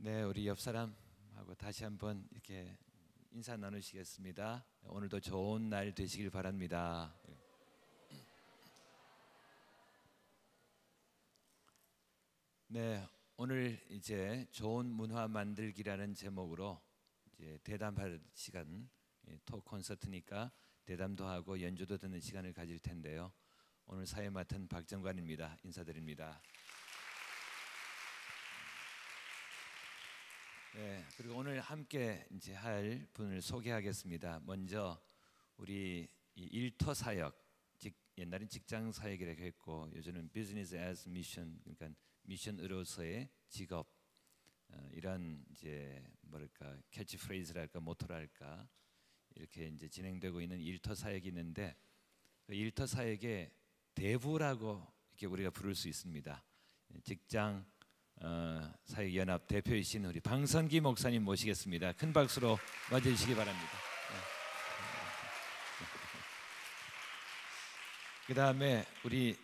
네, 우리 옆 사람하고 다시 한번 이렇게 인사 나누시겠습니다. 오늘도 좋은 날 되시길 바랍니다. 네, 오늘 이제 좋은 문화 만들기라는 제목으로 이제 대담할 시간, 톡 콘서트니까 대담도 하고 연주도 듣는 시간을 가질 텐데요. 오늘 사회 맡은 박정관입니다. 인사드립니다. 네, 그리고 오늘 함께 이제 할 분을 소개하겠습니다. 먼저 우리 이 일터 사역, 옛날엔 직장 사역이라고 했고 요즘은 Business as Mission, 그러니까 미션으로서의 직업, 이런 이제 뭐랄까 캐치프레이즈랄까 모토랄까 이렇게 이제 진행되고 있는 일터 사역이 있는데 그 일터 사역의 대부라고 이렇게 우리가 부를 수 있습니다. 직장 사역연합 대표이신 우리 방선기 목사님 모시겠습니다. 큰 박수로 맞이해주시기 바랍니다. 그 다음에 우리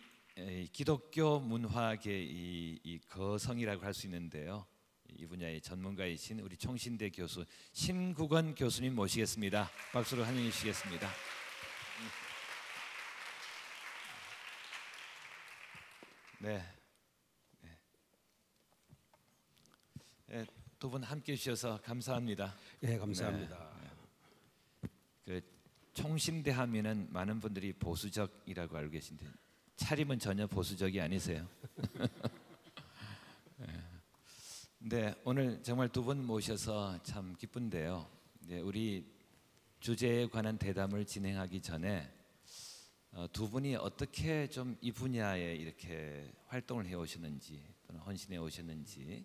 기독교 문화계 이 거성이라고 할 수 있는데요. 이 분야의 전문가이신 우리 총신대 교수 신국원 교수님 모시겠습니다. 박수로 환영해 주시겠습니다. 네. 두 분 함께 해주셔서 감사합니다. 네, 감사합니다. 네. 그 총신대 하면은 많은 분들이 보수적이라고 알고 계신데 차림은 전혀 보수적이 아니세요. 네, 오늘 정말 두 분 모셔서 참 기쁜데요. 네, 우리 주제에 관한 대담을 진행하기 전에 두 분이 어떻게 좀 이 분야에 이렇게 활동을 해 오셨는지 또는 헌신해 오셨는지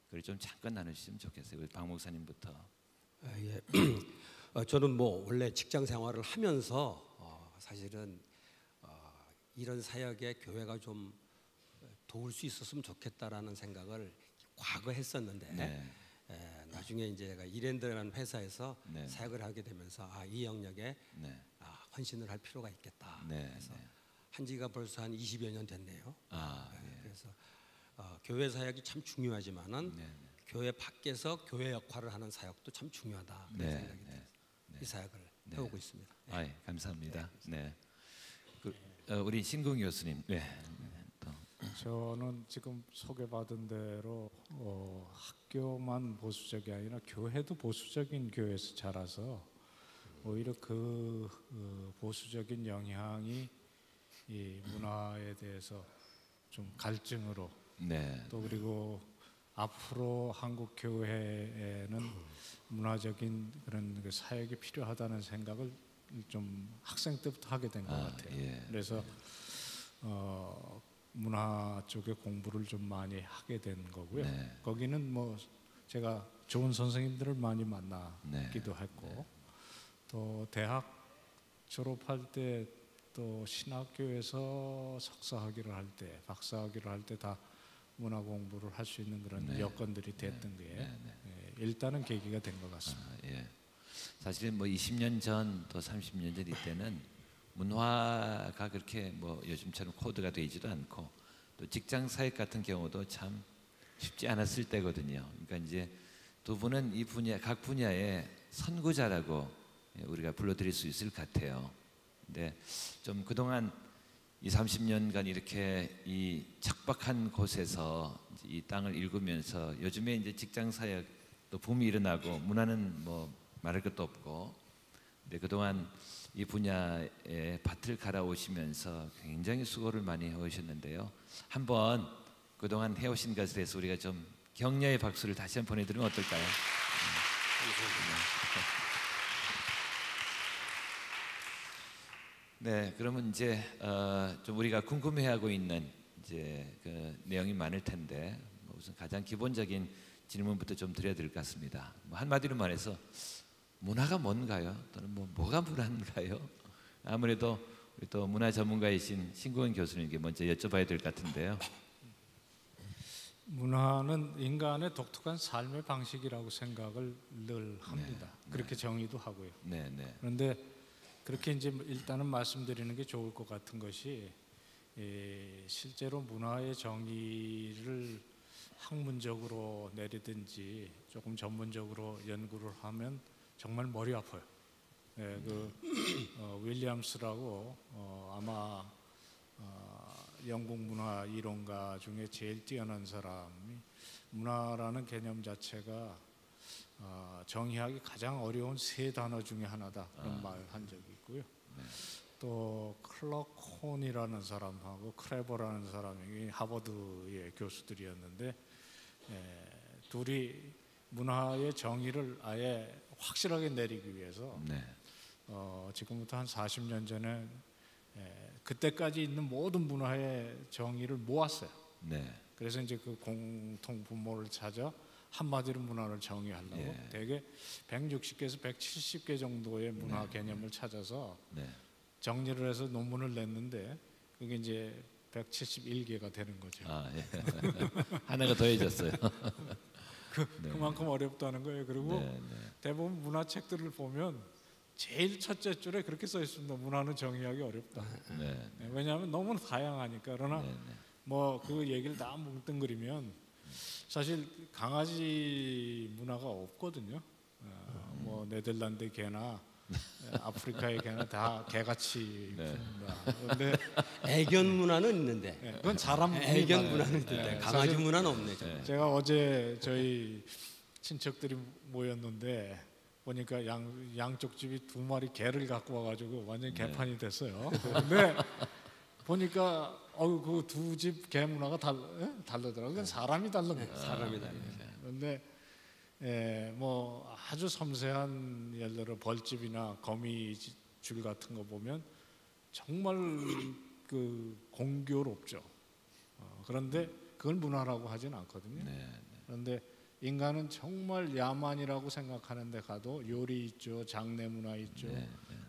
그걸 좀 잠깐 나누시면 좋겠어요. 우리 박 목사님부터. 예. 저는 뭐 원래 직장 생활을 하면서 사실은 이런 사역에 교회가 좀 도울 수 있었으면 좋겠다라는 생각을 과거에 했었는데 네. 나중에 이제 제가 이랜드라는 회사에서 네. 사역을 하게 되면서 이 영역에 네. 헌신을 할 필요가 있겠다. 네. 그래서 네. 한 지가 벌써 한 20여 년 됐네요. 네. 그래서 교회 사역이 참 중요하지만은 네. 교회 밖에서 교회 역할을 하는 사역도 참 중요하다 그런 네. 생각이 들어서 이 사역을 네. 해오고 있습니다. 네. 감사합니다. 네. 우리 신궁 교수님. 네. 저는 지금 소개받은 대로 학교만 보수적이 아니라 교회도 보수적인 교회에서 자라서 오히려 그 보수적인 영향이 이 문화에 대해서 좀 갈증으로 네. 또 그리고 앞으로 한국 교회에는 문화적인 그런 그 사역이 필요하다는 생각을 좀 학생 때부터 하게 된 것 같아요. 예. 그래서 문화 쪽에 공부를 좀 많이 하게 된 거고요. 네. 거기는 뭐 제가 좋은 선생님들을 많이 만나기도 했고 또 대학 졸업할 때 또 신학교에서 석사학위를 할 때, 박사학위를 할 때 다 문화 공부를 할 수 있는 그런 여건들이 됐던 게 일단은 계기가 된 것 같습니다. 예. 사실은 뭐 20년 전 또 30년 전 이때는 문화가 그렇게 뭐 요즘처럼 코드가 되지도 않고 또 직장 사역 같은 경우도 참 쉽지 않았을 때거든요. 그러니까 이제 두 분은 이 분야 각 분야의 선구자라고 우리가 불러드릴 수 있을 것 같아요. 근데 좀 그동안 30년간 이렇게 이 척박한 곳에서 이 땅을 일구면서 요즘에 이제 직장 사역 또 붐이 일어나고 문화는 뭐 말할 것도 없고 근데 그동안 이 분야에 밭을 갈아오시면서 굉장히 수고를 많이 해오셨는데요. 한번 그동안 해오신 것에 대해서 우리가 좀 격려의 박수를 다시 한번 보내드리면 어떨까요? 네, 그러면 이제 좀 우리가 궁금해하고 있는 이제 그 내용이 많을 텐데 우선 가장 기본적인 질문부터 좀 드려야 될 것 같습니다. 뭐 한마디로 말해서 문화가 뭔가요? 또는 뭐가 문화인가요? 아무래도 우리 또 문화 전문가이신 신국원 교수님께 먼저 여쭤봐야 될 것 같은데요. 문화는 인간의 독특한 삶의 방식이라고 생각을 늘 합니다. 그렇게 정의도 하고요. 그런데 그렇게 이제 일단은 말씀드리는 게 좋을 것 같은 것이 실제로 문화의 정의를 학문적으로 내리든지 조금 전문적으로 연구를 하면 정말 머리 아파요. 예, 윌리엄스라고 아마 영국 문화 이론가 중에 제일 뛰어난 사람이 문화라는 개념 자체가 정의하기 가장 어려운 세 단어 중에 하나다 그런 말 한 적이 있고요. 또 클럭 콘이라는 사람하고 크레버라는 사람이 하버드의 교수들이었는데 둘이 문화의 정의를 아예 확실하게 내리기 위해서 지금부터 한 40년 전에 그때까지 있는 모든 문화의 정의를 모았어요. 그래서 이제 그 공통 분모를 찾아 한마디로 문화를 정의하려고 대개 160개에서 170개 정도의 문화 개념을 찾아서 정리를 해서 논문을 냈는데 그게 이제 171개가 되는 거죠. 하나가 더해졌어요. 그만큼 어렵다는 거예요. 그리고 대부분 문화책들을 보면 제일 첫째 줄에 그렇게 써 있습니다. 문화는 정의하기 어렵다. 왜냐하면 너무 다양하니까. 그러나 뭐 그 얘기를 다 뭉뚱그리면 사실 강아지 문화가 없거든요. 뭐 네덜란드 개나 아프리카의 개나 다 개같이 푼다. 그런데 애견 문화는 있는데 그건 사람 애견 문화는 있는데 강아지 문화는 없네. 제가 어제 저희 친척들이 모였는데 보니까 양쪽 집이 두 마리 개를 갖고 와가지고 완전 개판이 됐어요. 근데 보니까 그 두 집 개 문화가 다르더라고요. 그건 사람이 다른 거예요. 사람이 다른 거죠. 그런데 뭐 아주 섬세한 예를 들어 벌집이나 거미줄 같은 거 보면 정말 그 공교롭죠. 그런데 그걸 문화라고 하진 않거든요. 그런데 인간은 정말 야만이라고 생각하는 데 가도 요리 있죠, 장례 문화 있죠.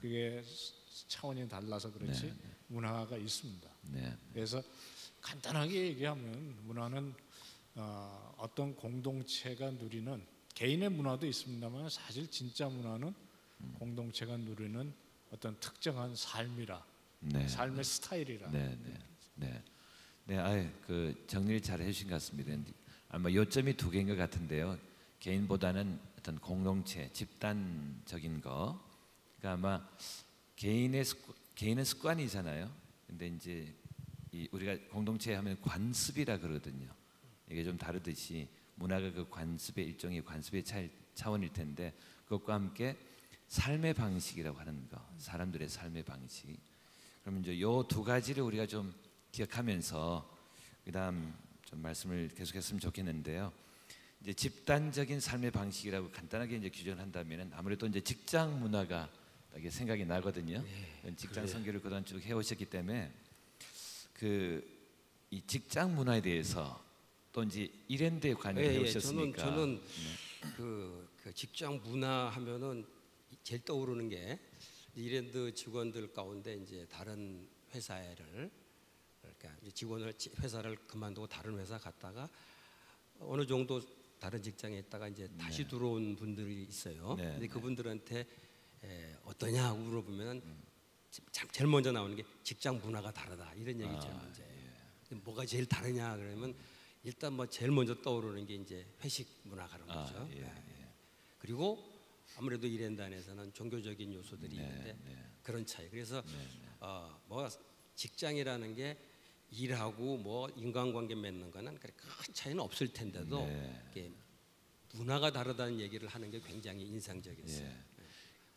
그게 차원이 달라서 그렇지 문화가 있습니다. 그래서 간단하게 얘기하면 문화는 어떤 공동체가 누리는 개인의 문화도 있습니다만 사실 진짜 문화는 공동체가 누리는 어떤 특정한 삶이라, 삶의 스타일이라. 그 정리를 잘 해주신 것 같습니다. 아마 요점이 두 개인 것 같은데요. 개인보다는 어떤 공동체, 집단적인 거. 그러니까 아마 개인은 습관이잖아요. 근데 이제 우리가 공동체 하면 관습이라 그러거든요. 이게 좀 다르듯이 문화가 그 관습의 일종의 관습의 차원일 텐데 그것과 함께 삶의 방식이라고 하는 거, 사람들의 삶의 방식. 그러면 이제 요 두 가지를 우리가 좀 기억하면서 그다음 좀 말씀을 계속했으면 좋겠는데요. 이제 집단적인 삶의 방식이라고 간단하게 이제 규정을 한다면은 아무래도 이제 직장 문화가 이게 생각이 나거든요. 직장 선교를 그동안 쭉 해오셨기 때문에 이 직장 문화에 대해서 또 이제 이랜드에 관여해 오셨으니까. 저는 그 직장 문화 하면은 제일 떠오르는 게 이랜드 직원들 가운데 이제 다른 회사를 그러니까 회사를 그만두고 다른 회사 갔다가 어느 정도 다른 직장에 있다가 이제 다시 들어온 분들이 있어요. 근데 그분들한테 어떠냐 하고 물어보면 제일 먼저 나오는 게 직장 문화가 다르다 이런 얘기 제일 먼저예요. 뭐가 제일 다르냐 그러면 일단 뭐 제일 먼저 떠오르는 게 이제 회식 문화가 그런 거죠. 그리고 아무래도 이랜드 안에서는 종교적인 요소들이 있는데 그런 차이. 그래서 뭐 직장이라는 게 일하고 뭐 인간관계 맺는 거는 큰 차이는 없을 텐데도 이게 문화가 다르다는 얘기를 하는 게 굉장히 인상적이었어요.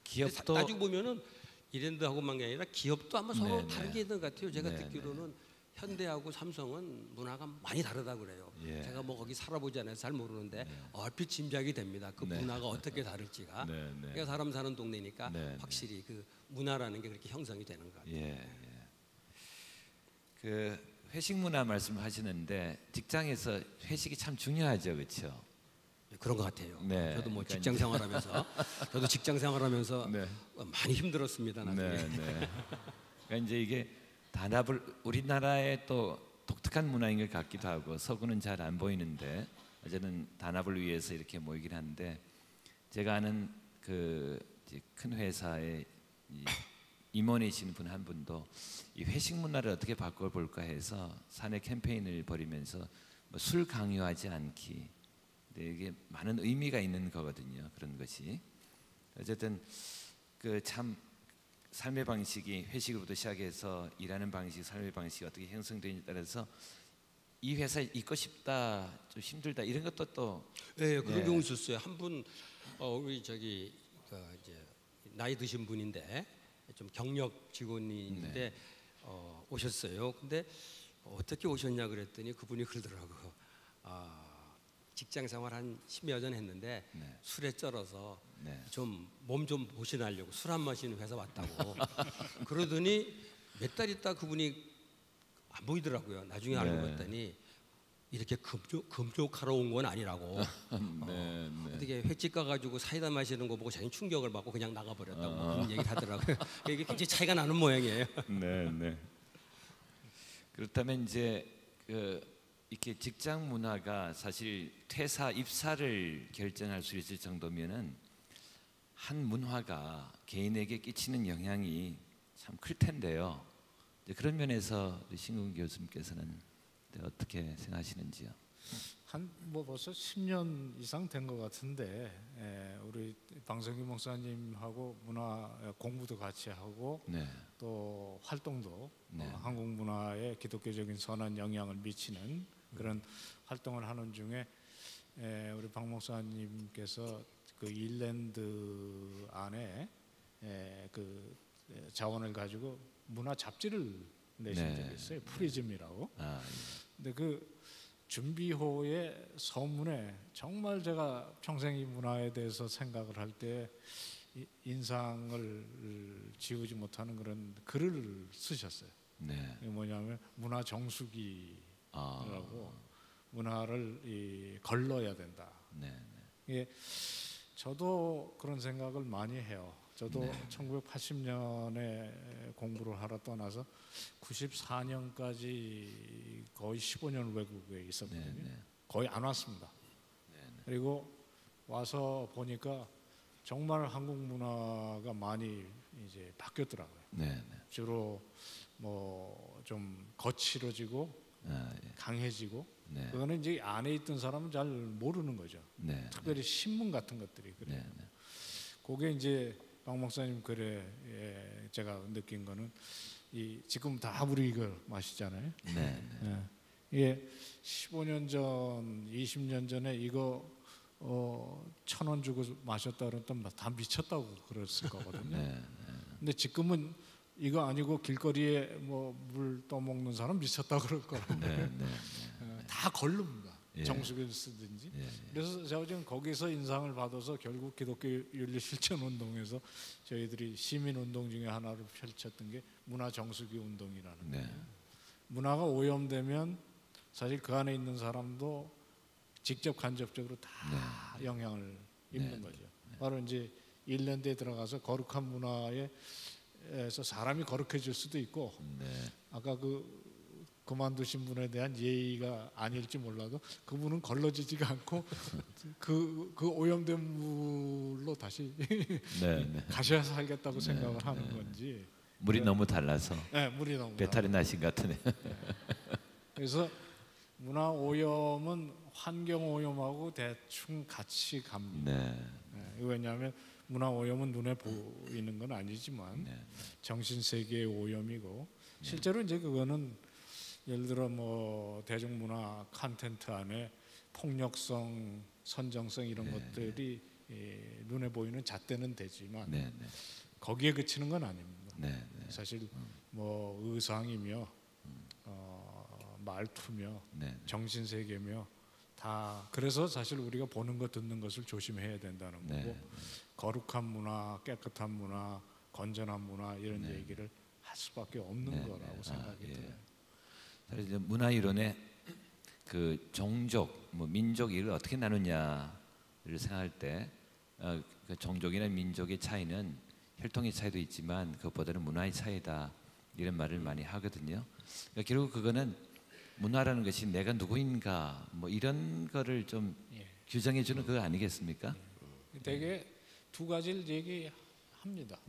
기업도 따지고 보면은 이랜드하고만 게 아니라 기업도 아마 서로 다르게 있는 것 같아요. 제가 듣기로는 현대하고 삼성은 문화가 많이 다르다 그래요. 제가 뭐 거기 살아보지 않아서 잘 모르는데 얼핏 짐작이 됩니다. 그 문화가 어떻게 다를지가. 그러니까 사람 사는 동네니까 확실히 그 문화라는 게 그렇게 형성이 되는 것 같아요. 그 회식 문화 말씀하시는데 직장에서 회식이 참 중요하죠, 그렇죠? 그런 것 같아요. 저도 뭐 직장 생활하면서 많이 힘들었습니다. 그러니까 이제 이게 단합을 우리나라의 또 독특한 문화인 것 같기도 하고 서구는 잘 안 보이는데 어제는 단합을 위해서 이렇게 모이긴 하는데 제가 아는 그 큰 회사의 임원이신 분 한 분도 이 회식 문화를 어떻게 바꿔볼까 해서 사내 캠페인을 벌이면서 뭐술 강요하지 않기. 근데 이게 많은 의미가 있는 거거든요. 그런 것이. 어쨌든 그 참 삶의 방식이 회식으로부터 시작해서 일하는 방식, 삶의 방식이 어떻게 형성되느냐에 따라서 이 회사에 있고 싶다, 좀 힘들다 이런 것도 또 네, 그런 예. 경우 있었어요. 한 분 우리 저기 이제 나이 드신 분인데 좀 경력 직원인데 오셨어요. 근데 어떻게 오셨냐 그랬더니 그분이 그러더라고요. 직장 생활 한 10여 년 했는데 네. 술에 쩔어서 네. 좀 몸 좀 보신하려고 술 안 마시는 회사 왔다고 그러더니 몇 달 있다 그분이 안 보이더라고요. 나중에 알고 네. 봤더니 이렇게 금욕하러 온 건 아니라고. 네, 네. 어떻게 횟집 가가지고 사이다 마시는 거 보고 자기는 충격을 받고 그냥 나가버렸다고 그런 얘기를 하더라고요. 이게 굉장히 차이가 나는 모양이에요. 네, 네. 그렇다면 이제 이렇게 직장 문화가 사실 퇴사, 입사를 결정할 수 있을 정도면은 한 문화가 개인에게 끼치는 영향이 참 클 텐데요. 이제 그런 면에서 우리 신궁 교수님께서는 어떻게 생각하시는지요? 한 뭐 벌써 10년 이상 된 것 같은데 우리 방성규 목사님하고 문화 공부도 같이 하고 네. 또 활동도 네. 한국 문화에 기독교적인 선한 영향을 미치는 그런 활동을 하는 중에 우리 박 목사님께서 그 일랜드 안에 그 자원을 가지고 문화 잡지를 내신 네. 적이 있어요. 프리즘이라고. 예. 근데 그 준비호의 서문에 정말 제가 평생 이 문화에 대해서 생각을 할 때 인상을 지우지 못하는 그런 글을 쓰셨어요. 네. 이게 뭐냐면 문화 정수기라고 문화를 걸러야 된다. 네. 이게 저도 그런 생각을 많이 해요. 저도 1980년에 공부를 하러 떠나서 94년까지 거의 15년 외국에 있었거든요. 거의 안 왔습니다. 그리고 와서 보니까 정말 한국 문화가 많이 이제 바뀌었더라고요. 주로 뭐 좀 거칠어지고 강해지고 그거는 이제 안에 있던 사람은 잘 모르는 거죠. 특별히 신문 같은 것들이 그래요. 그게 이제 박 목사님 글에 제가 느낀 거는 지금 다 우리 이걸 마시잖아요. 이게 15년 전, 20년 전에 이거 1,000원 주고 마셨다 그랬더니 다 미쳤다고 그랬을 거거든요. 근데 지금은 이거 아니고 길거리에 뭐 물 떠먹는 사람 미쳤다 그럴 거라고. 다 걸릅니다. 정수기를 쓰든지. 그래서 제가 지금 거기서 인상을 받아서 결국 기독교 윤리 실천 운동에서 저희들이 시민 운동 중에 하나를 펼쳤던 게 문화 정수기 운동이라는 거예요. 문화가 오염되면 사실 그 안에 있는 사람도 직접 간접적으로 다 영향을 입는 거죠. 바로 이제 일랜드에 들어가서 거룩한 문화에서 사람이 거룩해질 수도 있고 아까 그만두신 분에 대한 예의가 아닐지 몰라도 그분은 걸러지지가 않고 그 오염된 물로 다시 가셔야 살겠다고 생각을 하는 건지 물이 너무 달라서 물이 너무 배탈이 나신 것 같으네요. 그래서 문화 오염은 환경 오염하고 대충 같이 갑니다. 왜냐하면 문화 오염은 눈에 보이는 건 아니지만 정신 세계의 오염이고 실제로 이제 그거는 예를 들어 뭐 대중문화 콘텐츠 안에 폭력성, 선정성 이런 것들이 눈에 보이는 잣대는 되지만 거기에 그치는 건 아닙니다. 사실 뭐 의상이며 말투며 정신 세계며 다 그래서 사실 우리가 보는 것 듣는 것을 조심해야 된다는 거고 거룩한 문화, 깨끗한 문화, 건전한 문화 이런 얘기를 할 수밖에 없는 거라고 생각이 들어요. 사실 이제 문화 이론에 그 종족, 뭐 민족 이를 어떻게 나누냐를 생각할 때 그 종족이나 민족의 차이는 혈통의 차이도 있지만 그것보다는 문화의 차이다 이런 말을 많이 하거든요. 그러니까 결국 그거는 문화라는 것이 내가 누구인가 뭐 이런 거를 좀 규정해 주는 그거 아니겠습니까? 되게 두 가지를 얘기합니다.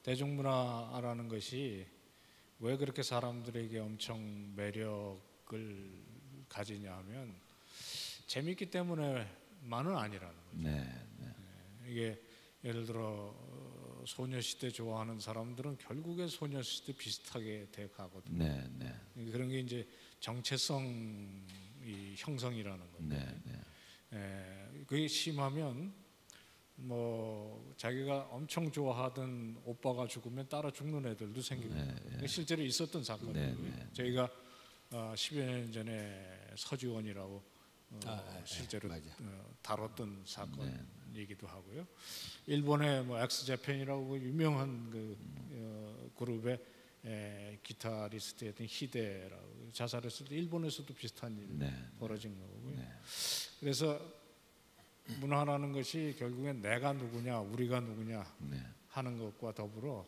대중문화라는 것이 왜 그렇게 사람들에게 엄청 매력을 가지냐 하면 재밌기 때문에만은 아니라는 거죠. 이게 예를 들어 소녀시대 좋아하는 사람들은 결국에 소녀시대 비슷하게 돼 가거든요. 그런 게 이제 정체성 형성이라는 건데 그게 심하면 뭐 자기가 엄청 좋아하던 오빠가 죽으면 따라 죽는 애들도 생기고 실제로 있었던 사건이고요. 저희가 10여 년 전에 서지원이라고 실제로 다뤘던 사건이기도 하고요. 일본의 뭐 엑스제팬이라고 유명한 그 그룹의 기타리스트였던 히데라고 자살했을 때 일본에서도 비슷한 일이 벌어진 거고요. 그래서 문화라는 것이 결국엔 내가 누구냐, 우리가 누구냐 하는 것과 더불어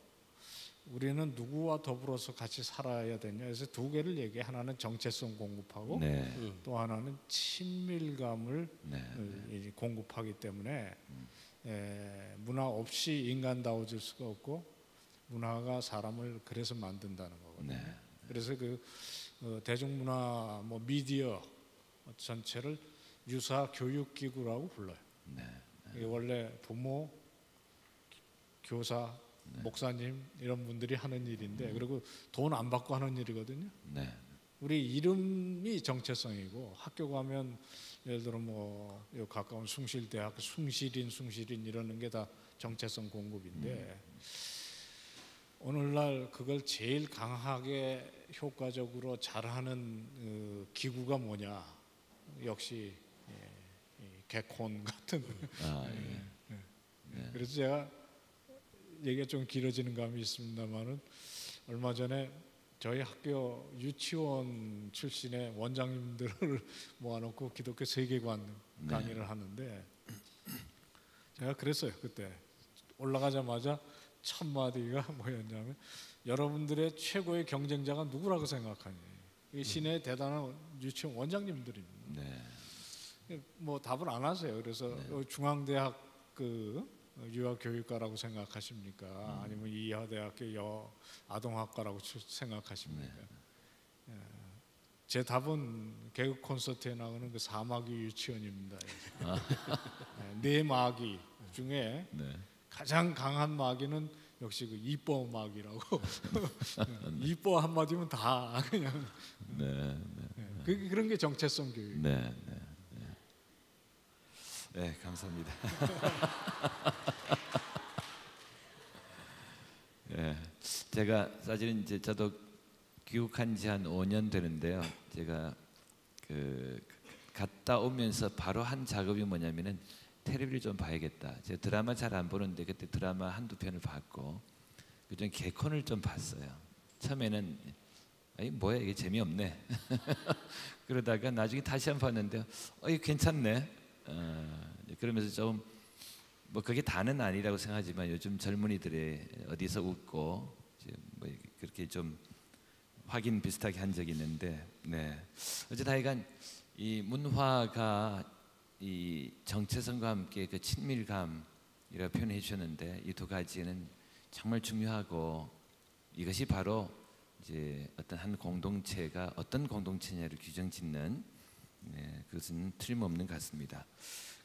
우리는 누구와 더불어서 같이 살아야 되냐. 그래서 두 개를 얘기해. 하나는 정체성 공급하고 또 하나는 친밀감을 공급하기 때문에 문화 없이 인간다워질 수가 없고 문화가 사람을 그래서 만든다는 거거든요. 그래서 그 대중문화 뭐 미디어 전체를 유사 교육기구라고 불러요. 이게 원래 부모, 교사, 목사님 이런 분들이 하는 일인데 그리고 돈 안 받고 하는 일이거든요. 우리 이름이 정체성이고 학교 가면 예를 들어 뭐 가까운 숭실대학 숭실인 이러는 게 다 정체성 공급인데 오늘날 그걸 제일 강하게 효과적으로 잘하는 기구가 뭐냐? 역시 개콘 같은. 그래서 제가 얘기가 좀 길어지는 감이 있습니다만은 얼마 전에 저희 학교 유치원 출신의 원장님들을 모아놓고 기독교 세계관 강의를 하는데 제가 그랬어요. 그때 올라가자마자 첫 마디가 뭐였냐면 여러분들의 최고의 경쟁자가 누구라고 생각하니? 시내의 대단한 유치원 원장님들입니다. 뭐 답을 안 하세요. 그래서 중앙대학 그 유아교육과라고 생각하십니까? 아니면 이하대학교 아동학과라고 생각하십니까? 제 답은 개그 콘서트에 나오는 그 사마귀 유치원입니다. 네 마귀 중에 가장 강한 마귀는 역시 그 이뻐 마귀라고. 이뻐 한마디면 다 그냥. 그런 게 정체성 교육. 네, 감사합니다. 제가 사실은 이제 저도 귀국한 지 한 5년 되는데요. 제가 그 갔다 오면서 바로 한 작업이 뭐냐면은 텔레비를 좀 봐야겠다. 제가 드라마 잘 안 보는데 그때 드라마 한두 편을 봤고 그중에 개콘을 좀 봤어요. 처음에는 아니 뭐야 이게 재미없네. 그러다가 나중에 다시 한번 봤는데 이거 괜찮네. 그러면서 좀 뭐 그게 다는 아니라고 생각하지만 요즘 젊은이들이 어디서 웃고 뭐 그렇게 좀 확인 비슷하게 한 적이 있는데 어쨌든 하여간 이 문화가 이 정체성과 함께 그 친밀감이라고 표현해 주셨는데 이 두 가지는 정말 중요하고 이것이 바로 이제 어떤 한 공동체가 어떤 공동체냐를 규정짓는 그것은 틀림없는 것 같습니다.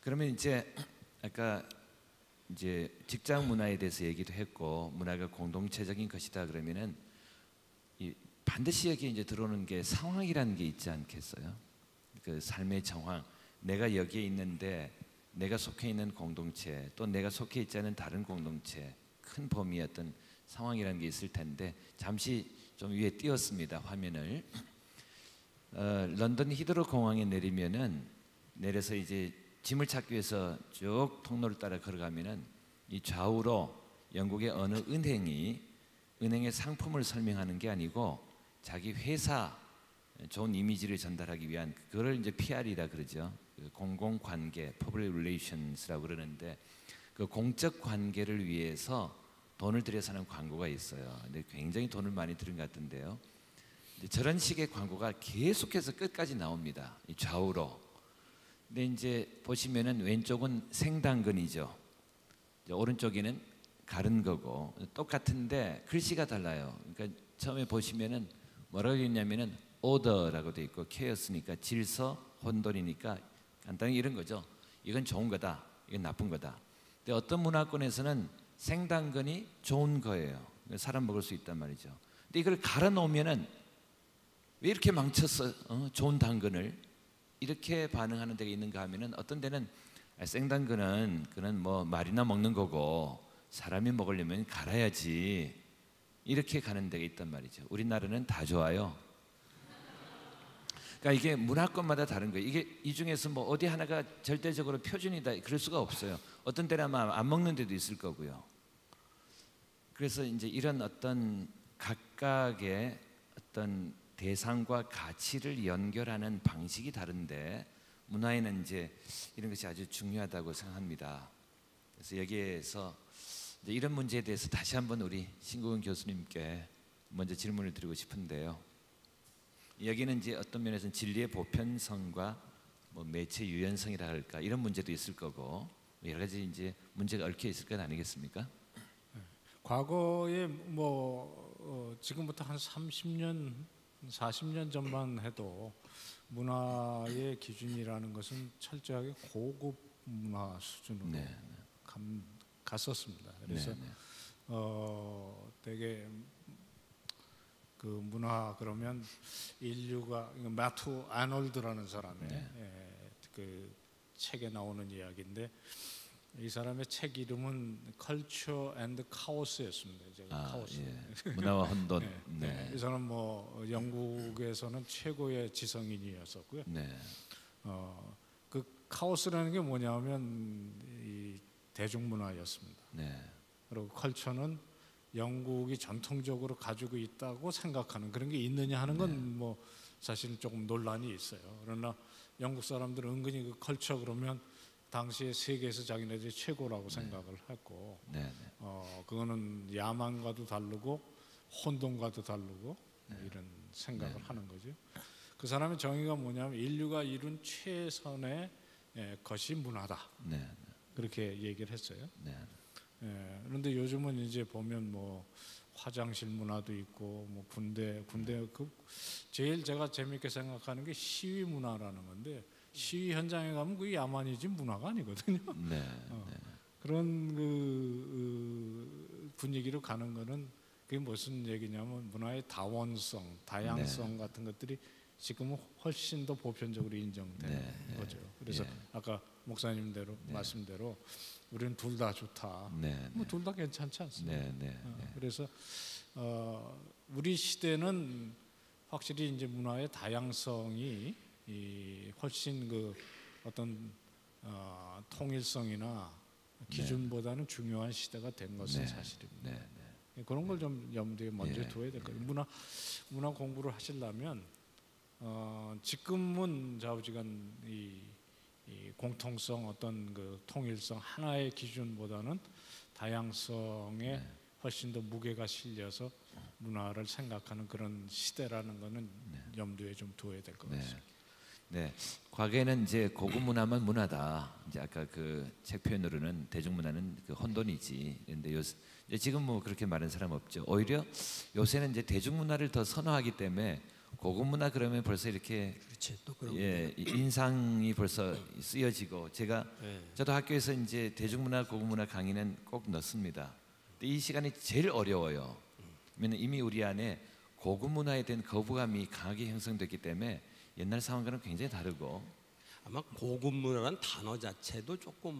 그러면 이제 아까 이제 직장 문화에 대해서 얘기도 했고 문화가 공동체적인 것이다 그러면은 이 반드시 여기에 이제 들어오는 게 상황이라는 게 있지 않겠어요? 그 삶의 정황, 내가 여기에 있는데 내가 속해 있는 공동체 또 내가 속해 있지 않은 다른 공동체 큰 범위의 어떤 상황이라는 게 있을 텐데 잠시 좀 위에 띄웠습니다 화면을. 런던 히드로 공항에 내려서 이제 짐을 찾기 위해서 쭉 통로를 따라 걸어가면은 이 좌우로 영국의 어느 은행의 상품을 설명하는 게 아니고 자기 회사 좋은 이미지를 전달하기 위한 그걸 이제 PR이라 그러죠. 공공관계, Public Relations라고 그러는데 그 공적 관계를 위해서 돈을 들여서 하는 광고가 있어요. 근데 굉장히 돈을 많이 들은 것 같은데요. 저런 식의 광고가 계속해서 끝까지 나옵니다. 이 좌우로. 근데 이제 보시면은 왼쪽은 생당근이죠. 오른쪽에는 가른 거고 똑같은데 글씨가 달라요. 그러니까 처음에 보시면은 뭐라고 있냐면은 order라고 돼 있고 chaos니까 질서, 혼돈이니까 간단히 이런 거죠. 이건 좋은 거다, 이건 나쁜 거다. 근데 어떤 문화권에서는 생당근이 좋은 거예요. 사람 먹을 수 있단 말이죠. 근데 이걸 갈아 놓으면은 왜 이렇게 망쳤어? 좋은 당근을 이렇게 반응하는 데가 있는가 하면은 어떤 데는 생당근은 그는 뭐 말이나 먹는 거고 사람이 먹으려면 갈아야지 이렇게 가는 데가 있단 말이죠. 우리나라는 다 좋아요. 그러니까 이게 문화권마다 다른 거예요. 이게 이 중에서 뭐 어디 하나가 절대적으로 표준이다 그럴 수가 없어요. 어떤 데는 아마 안 먹는 데도 있을 거고요. 그래서 이제 이런 어떤 각각의 어떤 대상과 가치를 연결하는 방식이 다른데 문화에는 이제 이런 것이 아주 중요하다고 생각합니다. 그래서 여기에서 이제 이런 문제에 대해서 다시 한번 우리 신국은 교수님께 먼저 질문을 드리고 싶은데요. 여기는 이제 어떤 면에서는 진리의 보편성과 뭐 매체 유연성이라 할까 이런 문제도 있을 거고 여러 가지 이제 문제가 얽혀 있을 것 아니겠습니까? 과거에 뭐 지금부터 한 30년, 40년 전만 해도 문화의 기준이라는 것은 철저하게 고급 문화 수준으로 갔었습니다. 그래서 되게 그 문화 그러면 인류가 마투 아놀드라는 사람의 그 책에 나오는 이야기인데 이 사람의 책 이름은 Culture and Chaos였습니다. 카오스. 문화와 혼돈. 이 사람 뭐 영국에서는 최고의 지성인이었었고요. 그 카오스라는 게 뭐냐면 이 대중문화였습니다. 그리고 컬처는 영국이 전통적으로 가지고 있다고 생각하는 그런 게 있느냐 하는 건 뭐 사실 조금 논란이 있어요. 그러나 영국 사람들은 은근히 그 컬처 그러면 당시에 세계에서 자기네들이 최고라고 생각을 했고 그거는 야만과도 다르고 혼돈과도 다르고 이런 생각을 하는 거죠. 그 사람의 정의가 뭐냐면 인류가 이룬 최선의 것이 문화다. 그렇게 얘기를 했어요. 그런데 요즘은 이제 보면 뭐 화장실 문화도 있고 뭐 군대 그 제일 제가 재밌게 생각하는 게 시위 문화라는 건데 시위 현장에 가면 그게 야만이지 문화가 아니거든요. 그런 그 분위기로 가는 거는 그게 무슨 얘기냐면 문화의 다원성, 다양성 같은 것들이 지금은 훨씬 더 보편적으로 인정되는 거죠. 그래서 아까 목사님대로 말씀대로 우리는 둘 다 좋다. 뭐 둘 다 괜찮지 않습니까? 그래서 우리 시대는 확실히 이제 문화의 다양성이 훨씬 그 어떤 통일성이나 기준보다는 중요한 시대가 된 것은 사실입니다. 그런 걸 좀 염두에 먼저 둬야 될 거예요. 문화 공부를 하시려면 지금은 좌우지간 이 공통성 어떤 그 통일성 하나의 기준보다는 다양성에 훨씬 더 무게가 실려서 문화를 생각하는 그런 시대라는 것은 염두에 좀 두어야 될 것 같습니다. 과거에는 이제 고급 문화만 문화다. 이제 아까 그 책 표현으로는 대중문화는 그 혼돈이지. 그런데 지금 뭐 그렇게 말하는 사람 없죠. 오히려 요새는 이제 대중문화를 더 선호하기 때문에 고급 문화 그러면 벌써 이렇게 또 그런 인상이 벌써 쓰여지고 저도 학교에서 이제 대중문화 고급 문화 강의는 꼭 넣습니다. 근데 이 시간이 제일 어려워요. 왜냐면 이미 우리 안에 고급 문화에 대한 거부감이 강하게 형성됐기 때문에 옛날 상황과는 굉장히 다르고 아마 고급 문화란 단어 자체도 조금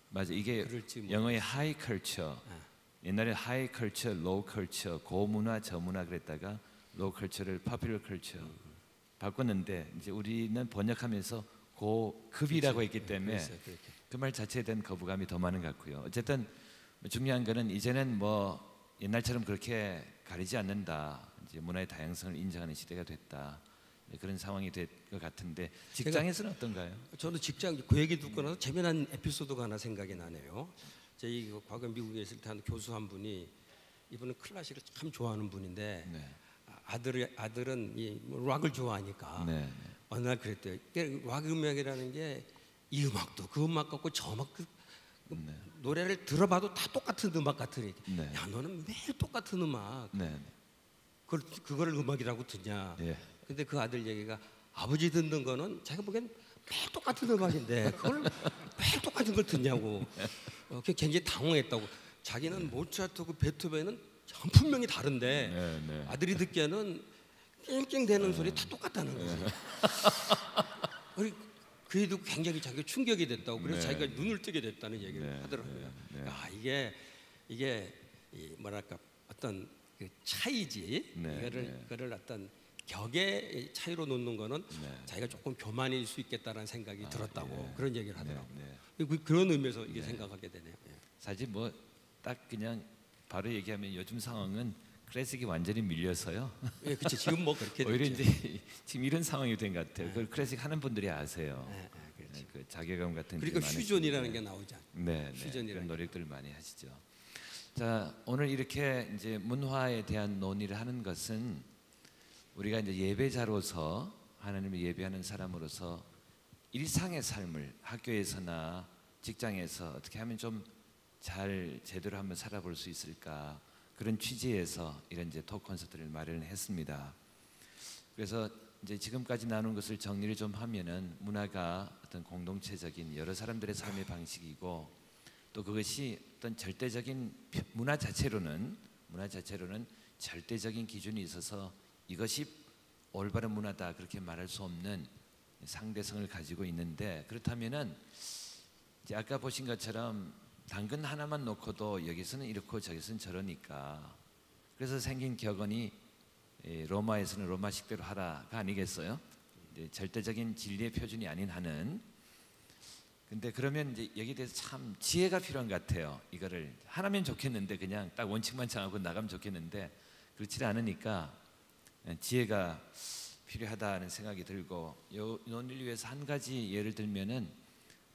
맞아. 이게 영어의 하이 컬처 옛날에 하이 컬처, 로우 컬처, 고문화, 저문화 그랬다가 로우 컬처를 파퓰러 컬처 바꿨는데 이제 우리는 번역하면서 고급이라고 했기 때문에 그 말 자체에 대한 거부감이 더 많은 것 같고요. 어쨌든 중요한 거는 이제는 뭐 옛날처럼 그렇게 가리지 않는다. 이제 문화의 다양성을 인정하는 시대가 됐다. 그런 상황이 될 것 같은데 직장에서는 어떤가요? 저도 직장 그 얘기 듣고 나서 재미난 에피소드가 하나 생각이 나네요. 저희 과거 미국에 있을 때 한 교수 한 분이 이분은 클래식을 참 좋아하는 분인데 아들은 이 락을 좋아하니까 어느 날 그랬대요. 락 음악이라는 게 이 음악도 그 음악 같고 저 음악 노래를 들어봐도 다 똑같은 음악 같으니까 야 너는 매일 똑같은 음악 그걸 음악이라고 듣냐? 예. 근데 그 아들 얘기가 아버지 듣는 거는 자기가 보기엔 매일 똑같은 음악인데 그걸 매일 똑같은 걸 듣냐고. 그게 굉장히 당황했다고. 자기는 모차르트고 베토벤은 분명히 다른데 네, 네. 아들이 듣기에는 깽깽대는 소리 다 똑같다는 거지. 그 애도 굉장히 자기가 충격이 됐다고. 그래서 네. 자기가 눈을 뜨게 됐다는 얘기를 네, 하더라고요. 네, 네. 아 이게 이 뭐랄까 어떤 그 차이지. 네, 이거를 어떤 격의 차이로 놓는 거는 네. 자기가 조금 교만일 수 있겠다라는 생각이 들었다고 예. 그런 얘기를 하더라고요. 네, 그런 의미에서 이게 생각하게 되네요. 예. 사실 뭐 딱 그냥 바로 얘기하면 요즘 상황은 클래식이 완전히 밀려서요. 예, 그렇죠. 지금 뭐 그렇게 오히려 됐죠. 이제 지금 이런 상황이 된 것 같아요. 그걸 클래식 하는 분들이 아세요. 그렇죠. 그 자괴감 같은 그러니까 게 많으신데. 퓨전이라는 게 나오지 않아요. 네, 퓨전이라는 그런 노력들 많이 하시죠. 자, 오늘 이렇게 이제 문화에 대한 논의를 하는 것은 우리가 이제 예배자로서 하나님을 예배하는 사람으로서 일상의 삶을 학교에서나 직장에서 어떻게 하면 좀 잘 제대로 한번 살아볼 수 있을까 그런 취지에서 이런 이제 토크 콘서트를 마련했습니다. 그래서 이제 지금까지 나눈 것을 정리를 좀 하면은 문화가 어떤 공동체적인 여러 사람들의 삶의 방식이고 또 그것이 어떤 절대적인 문화 자체로는 절대적인 기준이 있어서 이것이 올바른 문화다 그렇게 말할 수 없는 상대성을 가지고 있는데 그렇다면은 이제 아까 보신 것처럼 당근 하나만 놓고도 여기서는 이렇고 저기서는 저러니까 그래서 생긴 격언이 로마에서는 로마식대로 하라가 아니겠어요? 이제 절대적인 진리의 표준이 아닌 한은. 근데 그러면 이제 여기에 대해서 참 지혜가 필요한 것 같아요. 이거를 하나면 좋겠는데 그냥 딱 원칙만 정하고 나가면 좋겠는데 그렇지 않으니까 지혜가 필요하다는 생각이 들고 이 논의를 위해서 한 가지 예를 들면은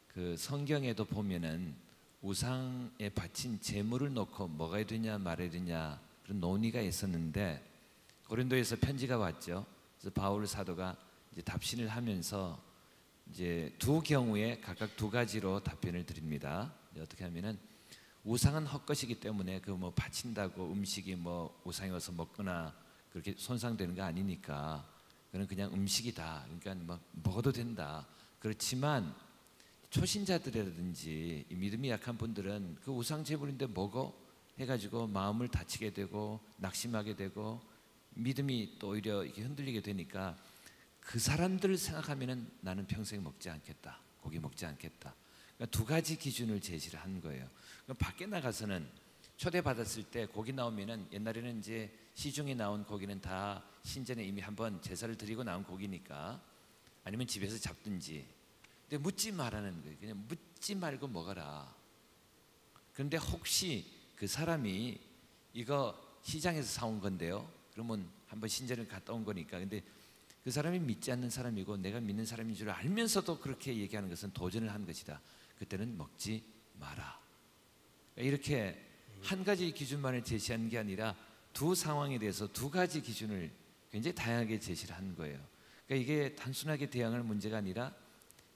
그 성경에도 보면은 우상에 바친 제물을 놓고 뭐가 해야 되냐 말아야 되냐 그런 논의가 있었는데 고린도에서 편지가 왔죠. 그래서 바울 사도가 이제 답신을 하면서 이제 두 경우에 각각 두 가지로 답변을 드립니다. 어떻게 하면은 우상은 헛것이기 때문에 그 뭐 바친다고 음식이 뭐 우상이 와서 먹거나 그렇게 손상되는 거 아니니까 그는 그냥 음식이다. 그러니까 뭐 먹어도 된다. 그렇지만 초신자들이라든지 믿음이 약한 분들은 그 우상 제물인데 먹어 해가지고 마음을 다치게 되고 낙심하게 되고 믿음이 또 오히려 이렇게 흔들리게 되니까 그 사람들을 생각하면은 나는 평생 먹지 않겠다. 고기 먹지 않겠다. 그러니까 두 가지 기준을 제시를 한 거예요. 그러니까 밖에 나가서는 초대받았을 때 고기 나오면은 옛날에는 이제 시중에 나온 고기는 다 신전에 이미 한번 제사를 드리고 나온 고기니까 아니면 집에서 잡든지. 근데 묻지 말라는 거예요. 그냥 묻지 말고 먹어라. 그런데 혹시 그 사람이 이거 시장에서 사온 건데요. 그러면 한번 신전을 갔다 온 거니까. 근데 그 사람이 믿지 않는 사람이고 내가 믿는 사람인 줄 알면서도 그렇게 얘기하는 것은 도전을 한 것이다. 그때는 먹지 마라. 이렇게 한 가지 기준만을 제시한 게 아니라 두 상황에 대해서 두 가지 기준을 굉장히 다양하게 제시를 한 거예요. 그러니까 이게 단순하게 대항할 문제가 아니라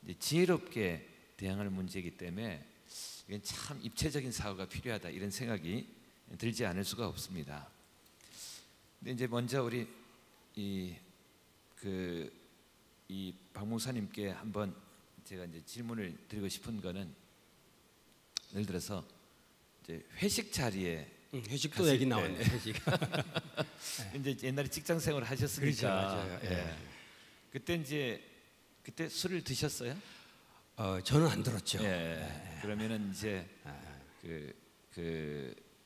이제 지혜롭게 대항할 문제이기 때문에 이건 참 입체적인 사고가 필요하다 이런 생각이 들지 않을 수가 없습니다. 근데 이제 먼저 우리 이 박 목사님께 한번 제가 이제 질문을 드리고 싶은 거는 예를 들어서 이제 회식 자리에 회식도 얘기 나왔네. 회식. 이제 옛날에 직장 생활을 하셨으니까. 그렇죠, 맞아요. 예. 그때 술을 드셨어요? 저는 안 들었죠. 예. 그러면은 이제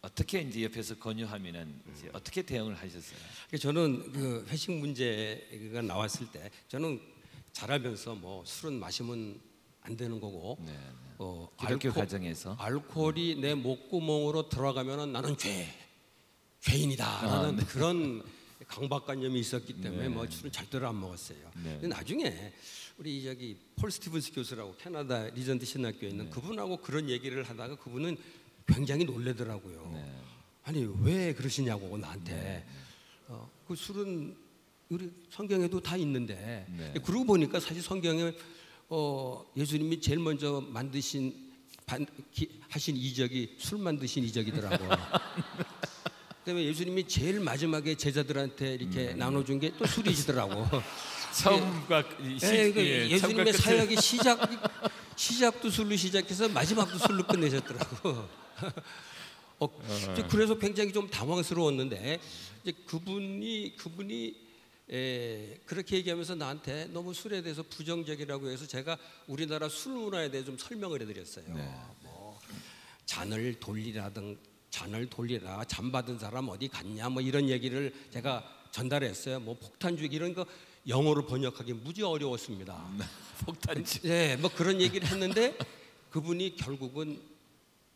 어떻게 이제 옆에서 권유하면은 이제 어떻게 대응을 하셨어요? 저는 그 회식 문제가 나왔을 때 저는 잘하면서 뭐 술은 마시면 안 되는 거고 네. 기독교 가정에서 알코올이 내 목구멍으로 들어가면은 나는 죄인이다라는 그런 강박관념이 있었기 때문에 뭐 술은 절대로 안 먹었어요. 근데 나중에 우리 저기 폴 스티븐스 교수라고 캐나다 리전트 신학교에 있는 그분하고 그런 얘기를 하다가 그분은 굉장히 놀래더라고요. 아니 왜 그러시냐고 나한테. 그 술은 우리 성경에도 다 있는데 그러고 보니까 사실 성경에 예수님이 제일 먼저 하신 이적이 술 만드신 이적이더라고. 그다음에 예수님이 제일 마지막에 제자들한테 이렇게 나눠준 게 또 술이시더라고. 처음과 예수님의 사역이 시작도 술로 시작해서 마지막도 술로 끝내셨더라고. 그래서 굉장히 좀 당황스러웠는데 이제 그분이 그렇게 얘기하면서 나한테 너무 술에 대해서 부정적이라고 해서 제가 우리나라 술 문화에 대해 좀 설명을 해드렸어요. 뭐 잔을 돌리라, 잠 받은 사람 어디 갔냐, 뭐 이런 얘기를 제가 전달했어요. 뭐 폭탄주의 이런 거 영어로 번역하기 무지 어려웠습니다. 폭탄주의. 네, 뭐 그런 얘기를 했는데 그분이 결국은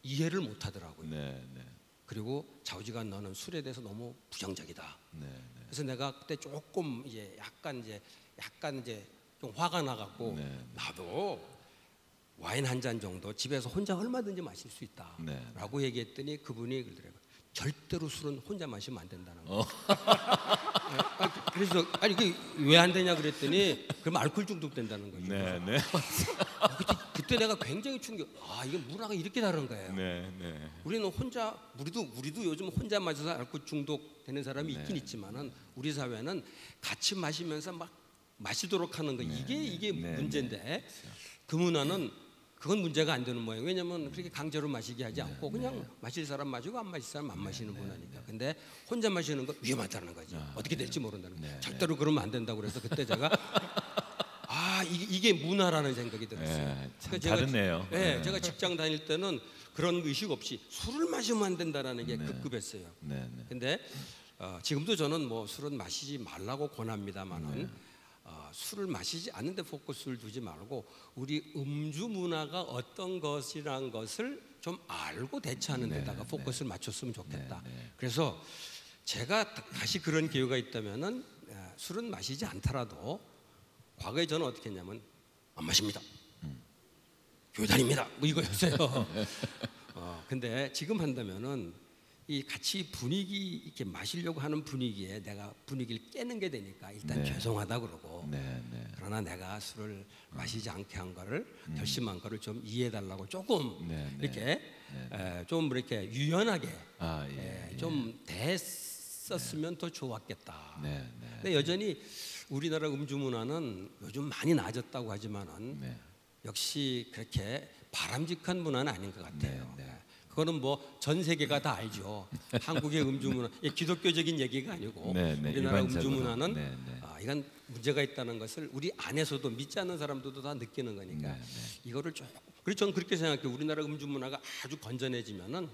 이해를 못하더라고요. 그리고 좌우지간 너는 술에 대해서 너무 부정적이다. 그래서 내가 그때 조금 약간 좀 화가 나갖고 나도 와인 한 잔 정도 집에서 혼자 얼마든지 마실 수 있다라고 얘기했더니 그분이 그러더라고요. 절대로 술은 혼자 마시면 안 된다는 거. 그래서 아니 왜 안 되냐 그랬더니 그럼 알코올 중독 된다는 거죠. 그때 내가 굉장히 충격. 이게 문화가 이렇게 다른 거예요. 우리는 우리도 요즘 혼자 마셔서 알코올 중독 되는 사람이 있긴 있지만은 우리 사회는 같이 마시면서 막 마시도록 하는 거 이게 문제인데 그 문화는 그건 문제가 안 되는 모양이에요. 왜냐하면 그렇게 강제로 마시게 하지 않고 그냥 마실 사람 마시고 안 마실 사람 안 마시는 문화니까. 근데 혼자 마시는 건 위험하다는 거지. 어떻게 될지 모른다는 거예요. 절대로 그러면 안 된다고 그래서 그때 제가 이게 문화라는 생각이 들었어요. 참 다르네요. 제가 직장 다닐 때는 그런 의식 없이 술을 마시면 안 된다라는 게 급급했어요. 근데 지금도 저는 뭐 술은 마시지 말라고 권합니다만은 술을 마시지 않는데 포커스를 두지 말고 우리 음주 문화가 어떤 것이란 것을 좀 알고 대처하는 데다가 포커스를 맞췄으면 좋겠다. 그래서 제가 다시 그런 기회가 있다면은 술은 마시지 않더라도 과거에 저는 어떻게 했냐면 안 마십니다. 교회 다닙니다. 뭐 이거였어요. 근데 지금 한다면은 이 같이 분위기 이렇게 마시려고 하는 분위기에 내가 분위기를 깨는 게 되니까 일단 죄송하다 그러고 그러나 내가 술을 마시지 않게 한 거를 결심한 거를 좀 이해해 달라고 조금 이렇게 좀 이렇게 유연하게 좀 대했었으면 더 좋았겠다. 근데 여전히 우리나라 음주 문화는 요즘 많이 나아졌다고 하지만은 역시 그렇게 바람직한 문화는 아닌 것 같아요. 그거는 뭐 전 세계가 다 알죠. 한국의 음주 문화, 기독교적인 얘기가 아니고 우리나라 음주 문화는 이건 문제가 있다는 것을 우리 안에서도 믿지 않는 사람들도 다 느끼는 거니까 이거를 조금. 그래서 저는 그렇게 생각해요. 우리나라 음주 문화가 아주 건전해지면은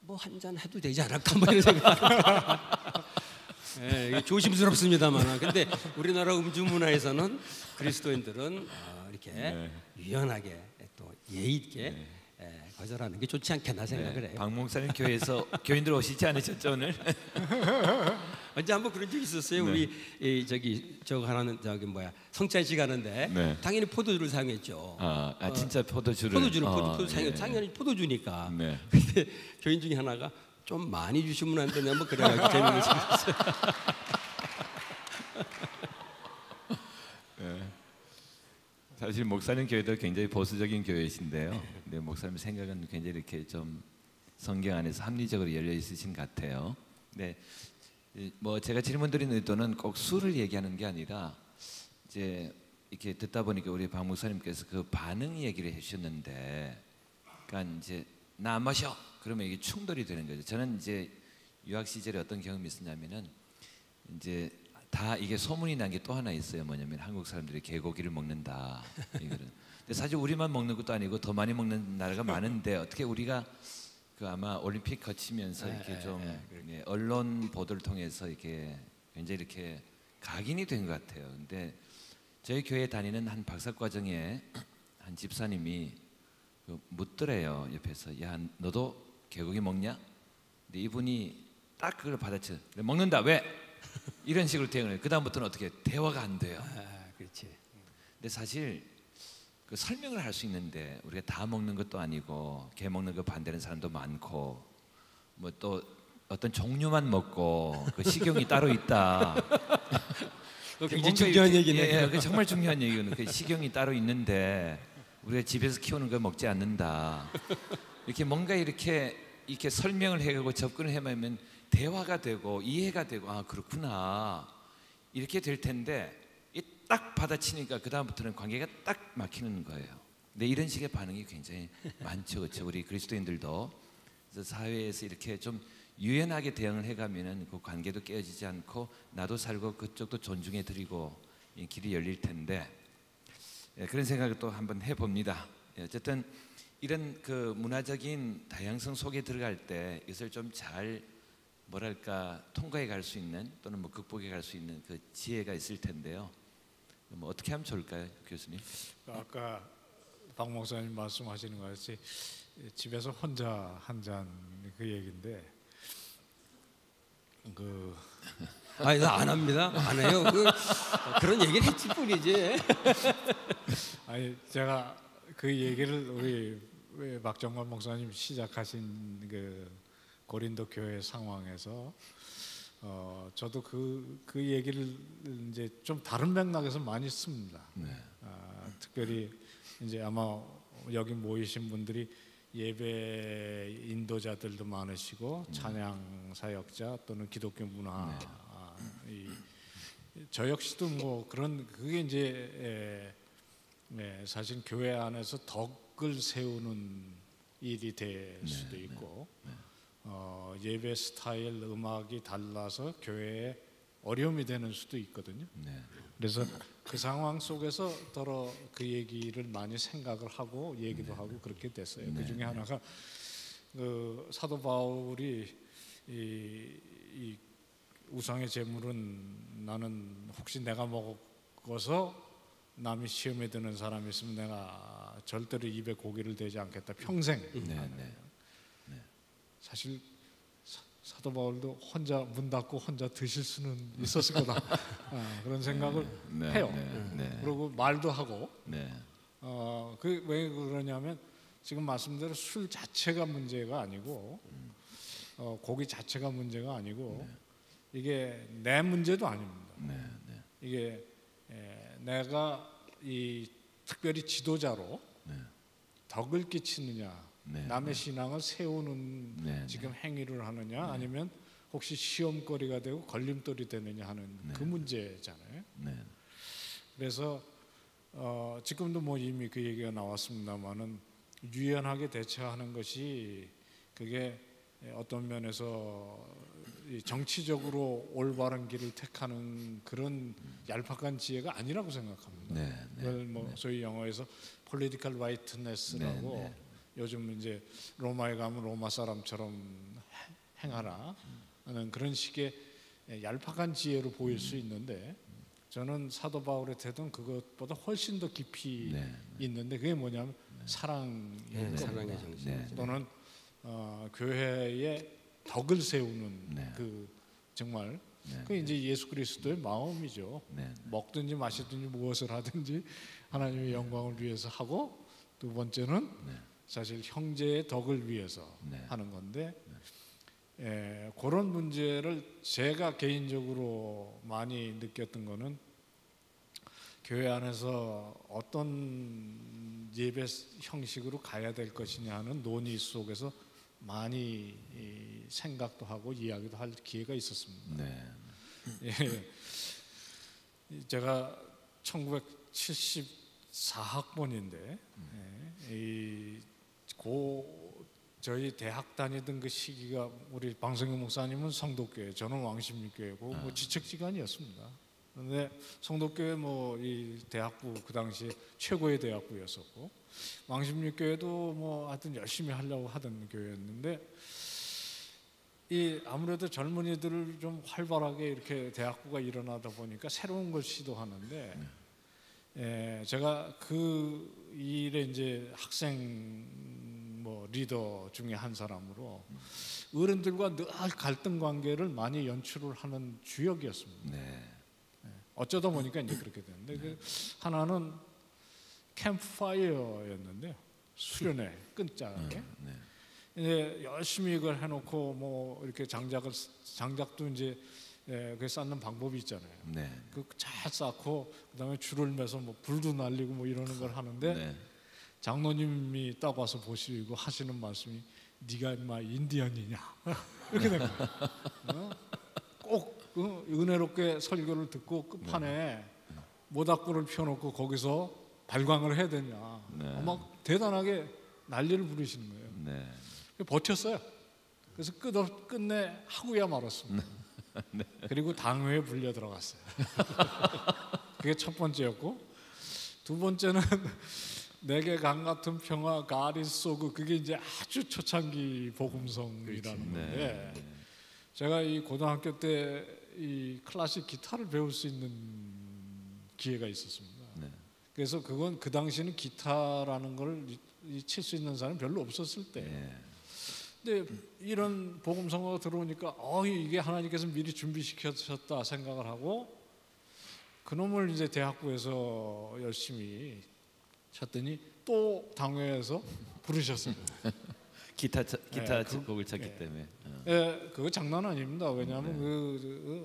뭐 한 잔 해도 되지 않을까 뭐 이런 생각. 조심스럽습니다만, 근데 우리나라 음주 문화에서는 그리스도인들은 이렇게 유연하게 또 예의 있게 거절하는 게 좋지 않겠나 생각을 해요. 박 목사님 교회에서 교인들 오시지 않으셨죠 오늘? 언제 한번 그런 적이 있었어요. 우리 저거 하나는 성찬 씨 가는데 당연히 포도주를 사용했죠. 진짜 포도주를 사용 당연히 포도주니까. 근데 교인 중에 하나가 좀 많이 주시면 안 되냐 뭐 그래가지고 재미를 생겼어요. 사실 목사님 교회도 굉장히 보수적인 교회이신데요. 네, 목사님 생각은 굉장히 이렇게 좀 성경 안에서 합리적으로 열려 있으신 것 같아요. 네, 뭐 제가 질문드린 의도는 꼭 술을 얘기하는 게 아니라 이제 이렇게 듣다 보니까 우리 박 목사님께서 그 반응 얘기를 해주셨는데, 그러니까 이제 나 안 마셔. 그러면 이게 충돌이 되는 거죠. 저는 이제 유학 시절에 어떤 경험이 있었냐면은 이제 다 이게 소문이 난 게 또 하나 있어요. 뭐냐면 한국 사람들이 개고기를 먹는다. 이거는. 근데 사실 우리만 먹는 것도 아니고 더 많이 먹는 나라가 많은데 어떻게 우리가 그 아마 올림픽 거치면서 이렇게 좀 언론 보도를 통해서 이렇게 굉장히 이렇게 각인이 된 것 같아요. 근데 저희 교회 다니는 한 박사과정에 한 집사님이 묻더래요. 옆에서 야 너도 개고기 먹냐? 근데 이분이 딱 그걸 받아쳐. 먹는다. 왜? 이런 식으로 대응을 해요. 그 다음부터는 어떻게 대화가 안 돼요. 그렇지. 근데 사실 그 설명을 할 수 있는데 우리가 다 먹는 것도 아니고 개 먹는 거 반대하는 사람도 많고 뭐 또 어떤 종류만 먹고 그 식용이 따로 있다. 굉장히 중요한 얘기네. 그 정말 중요한 얘기는 그 식용이 따로 있는데 우리가 집에서 키우는 거 먹지 않는다. 이렇게 뭔가 이렇게 이렇게 설명을 해가고 접근을 해보면 대화가 되고 이해가 되고 아 그렇구나 이렇게 될 텐데 이 딱 받아치니까 그 다음부터는 관계가 딱 막히는 거예요. 근데 이런 식의 반응이 굉장히 많죠, 그렇죠? 우리 그리스도인들도 그래서 사회에서 이렇게 좀 유연하게 대응을 해가면은 그 관계도 깨어지지 않고 나도 살고 그쪽도 존중해 드리고 이 길이 열릴 텐데 그런 생각을 또 한번 해봅니다. 어쨌든 이런 그 문화적인 다양성 속에 들어갈 때 이것을 좀 잘 뭐랄까 통과해 갈 수 있는 또는 뭐 극복해 갈 수 있는 그 지혜가 있을 텐데요. 뭐 어떻게 하면 좋을까요, 교수님? 아까 박 목사님 말씀하시는 것 같이 집에서 혼자 한 잔 그 얘기인데 그 아니 안 합니다. 안 해요. 그런 얘기를 했을 뿐이지. 아니 제가 그 얘기를 우리 박정관 목사님 시작하신 그 고린도 교회 상황에서 저도 그 얘기를 이제 좀 다른 맥락에서 많이 씁니다. 네. 특별히 이제 아마 여기 모이신 분들이 예배 인도자들도 많으시고 찬양 사역자 또는 기독교 문화 저 역시도 뭐 그런 그게 이제 사실 교회 안에서 덕을 세우는 일이 될 수도 있고 예배 스타일 음악이 달라서 교회에 어려움이 되는 수도 있거든요. 그래서 그 상황 속에서 더러 그 얘기를 많이 생각을 하고 얘기도 하고 그렇게 됐어요. 그 중에 하나가 그 사도 바울이 이 우상의 제물은 나는 혹시 내가 먹어서 남이 시험에 드는 사람이 있으면 내가 절대로 입에 고기를 대지 않겠다 평생. 사실 사도 바울도 혼자 문 닫고 혼자 드실 수는 있었을 거다 그런 생각을 해요. 그리고 말도 하고 그 왜 그러냐면 지금 말씀대로 술 자체가 문제가 아니고 고기 자체가 문제가 아니고 이게 내 문제도 아닙니다. 이게 내가 이 특별히 지도자로 덕을 끼치느냐 남의 신앙을 세우는 지금 행위를 하느냐 아니면 혹시 시험거리가 되고 걸림돌이 되느냐 하는 그 문제잖아요. 그래서 지금도 뭐 이미 그 얘기가 나왔습니다만은 유연하게 대처하는 것이 그게 어떤 면에서 정치적으로 올바른 길을 택하는 그런 얄팍한 지혜가 아니라고 생각합니다. 그걸 뭐 소위 영어에서 political rightness라고 요즘 이제 로마에 가면 로마 사람처럼 행하라 하는 그런 식의 얄팍한 지혜로 보일 수 있는데 저는 사도 바울의 태도는 그것보다 훨씬 더 깊이 있는데 그게 뭐냐면 사랑의 정신 또는 교회의 덕을 세우는 그 정말 그 이제 예수 그리스도의 마음이죠. 먹든지 마시든지 무엇을 하든지 하나님의 영광을 위해서 하고 두 번째는 사실 형제의 덕을 위해서 하는 건데 그런 문제를 제가 개인적으로 많이 느꼈던 거는 교회 안에서 어떤 예배 형식으로 가야 될 것이냐 하는 논의 속에서 많이 생각도 하고 이야기도 할 기회가 있었습니다. 제가 1974학번인데 저희 대학 다니던 그 시기가 우리 방성규 목사님은 성도교회, 저는 왕십리교회고 뭐 지척지간이었습니다. 그런데 성도교회 뭐 이 대학부 그 당시 최고의 대학부였었고 왕십리교회도 뭐 하여튼 열심히 하려고 하던 교회였는데 이 아무래도 젊은이들을 좀 활발하게 이렇게 대학부가 일어나다 보니까 새로운 걸 시도하는데 제가 그 일에 이제 학생 뭐 리더 중에 한 사람으로 어른들과 늘 갈등 관계를 많이 연출을 하는 주역이었습니다. 어쩌다 보니까 이제 그렇게 됐는데 그 하나는 캠프파이어였는데요. 수련회 끈짝에 이제 열심히 이걸 해놓고 뭐 이렇게 장작도 이제 그 쌓는 방법이 있잖아요. 그 잘 쌓고 그다음에 줄을 매서 뭐 불도 날리고 뭐 이러는 걸 하는데 장로님이 딱 와서 보시고 하시는 말씀이 네가 인마 인디언이냐 이렇게 된 거예요. 꼭 은혜롭게 설교를 듣고 끝판에 모닥불을 펴놓고 거기서 발광을 해야 되냐. 막 대단하게 난리를 부르시는 거예요. 버텼어요. 그래서 끝내 하고야 말았습니다. 그리고 당회에 불려 들어갔어요. 그게 첫 번째였고, 두 번째는 내게 강 같은 평화 God is so good. 그게 이제 아주 초창기 복음성이라는 건데, 제가 이 고등학교 때 이 클래식 기타를 배울 수 있는 기회가 있었습니다. 그래서 그건 그 당시는 기타라는 걸 칠 수 있는 사람이 별로 없었을 때. 근데 이런 복음성어가 들어오니까 이게 하나님께서 미리 준비시켰다 생각을 하고 그놈을 이제 대학부에서 열심히 쳤더니 또 당회에서 부르셨어요. 기타 곡을 쳤기 때문에. 그거 장난 아닙니다. 왜냐하면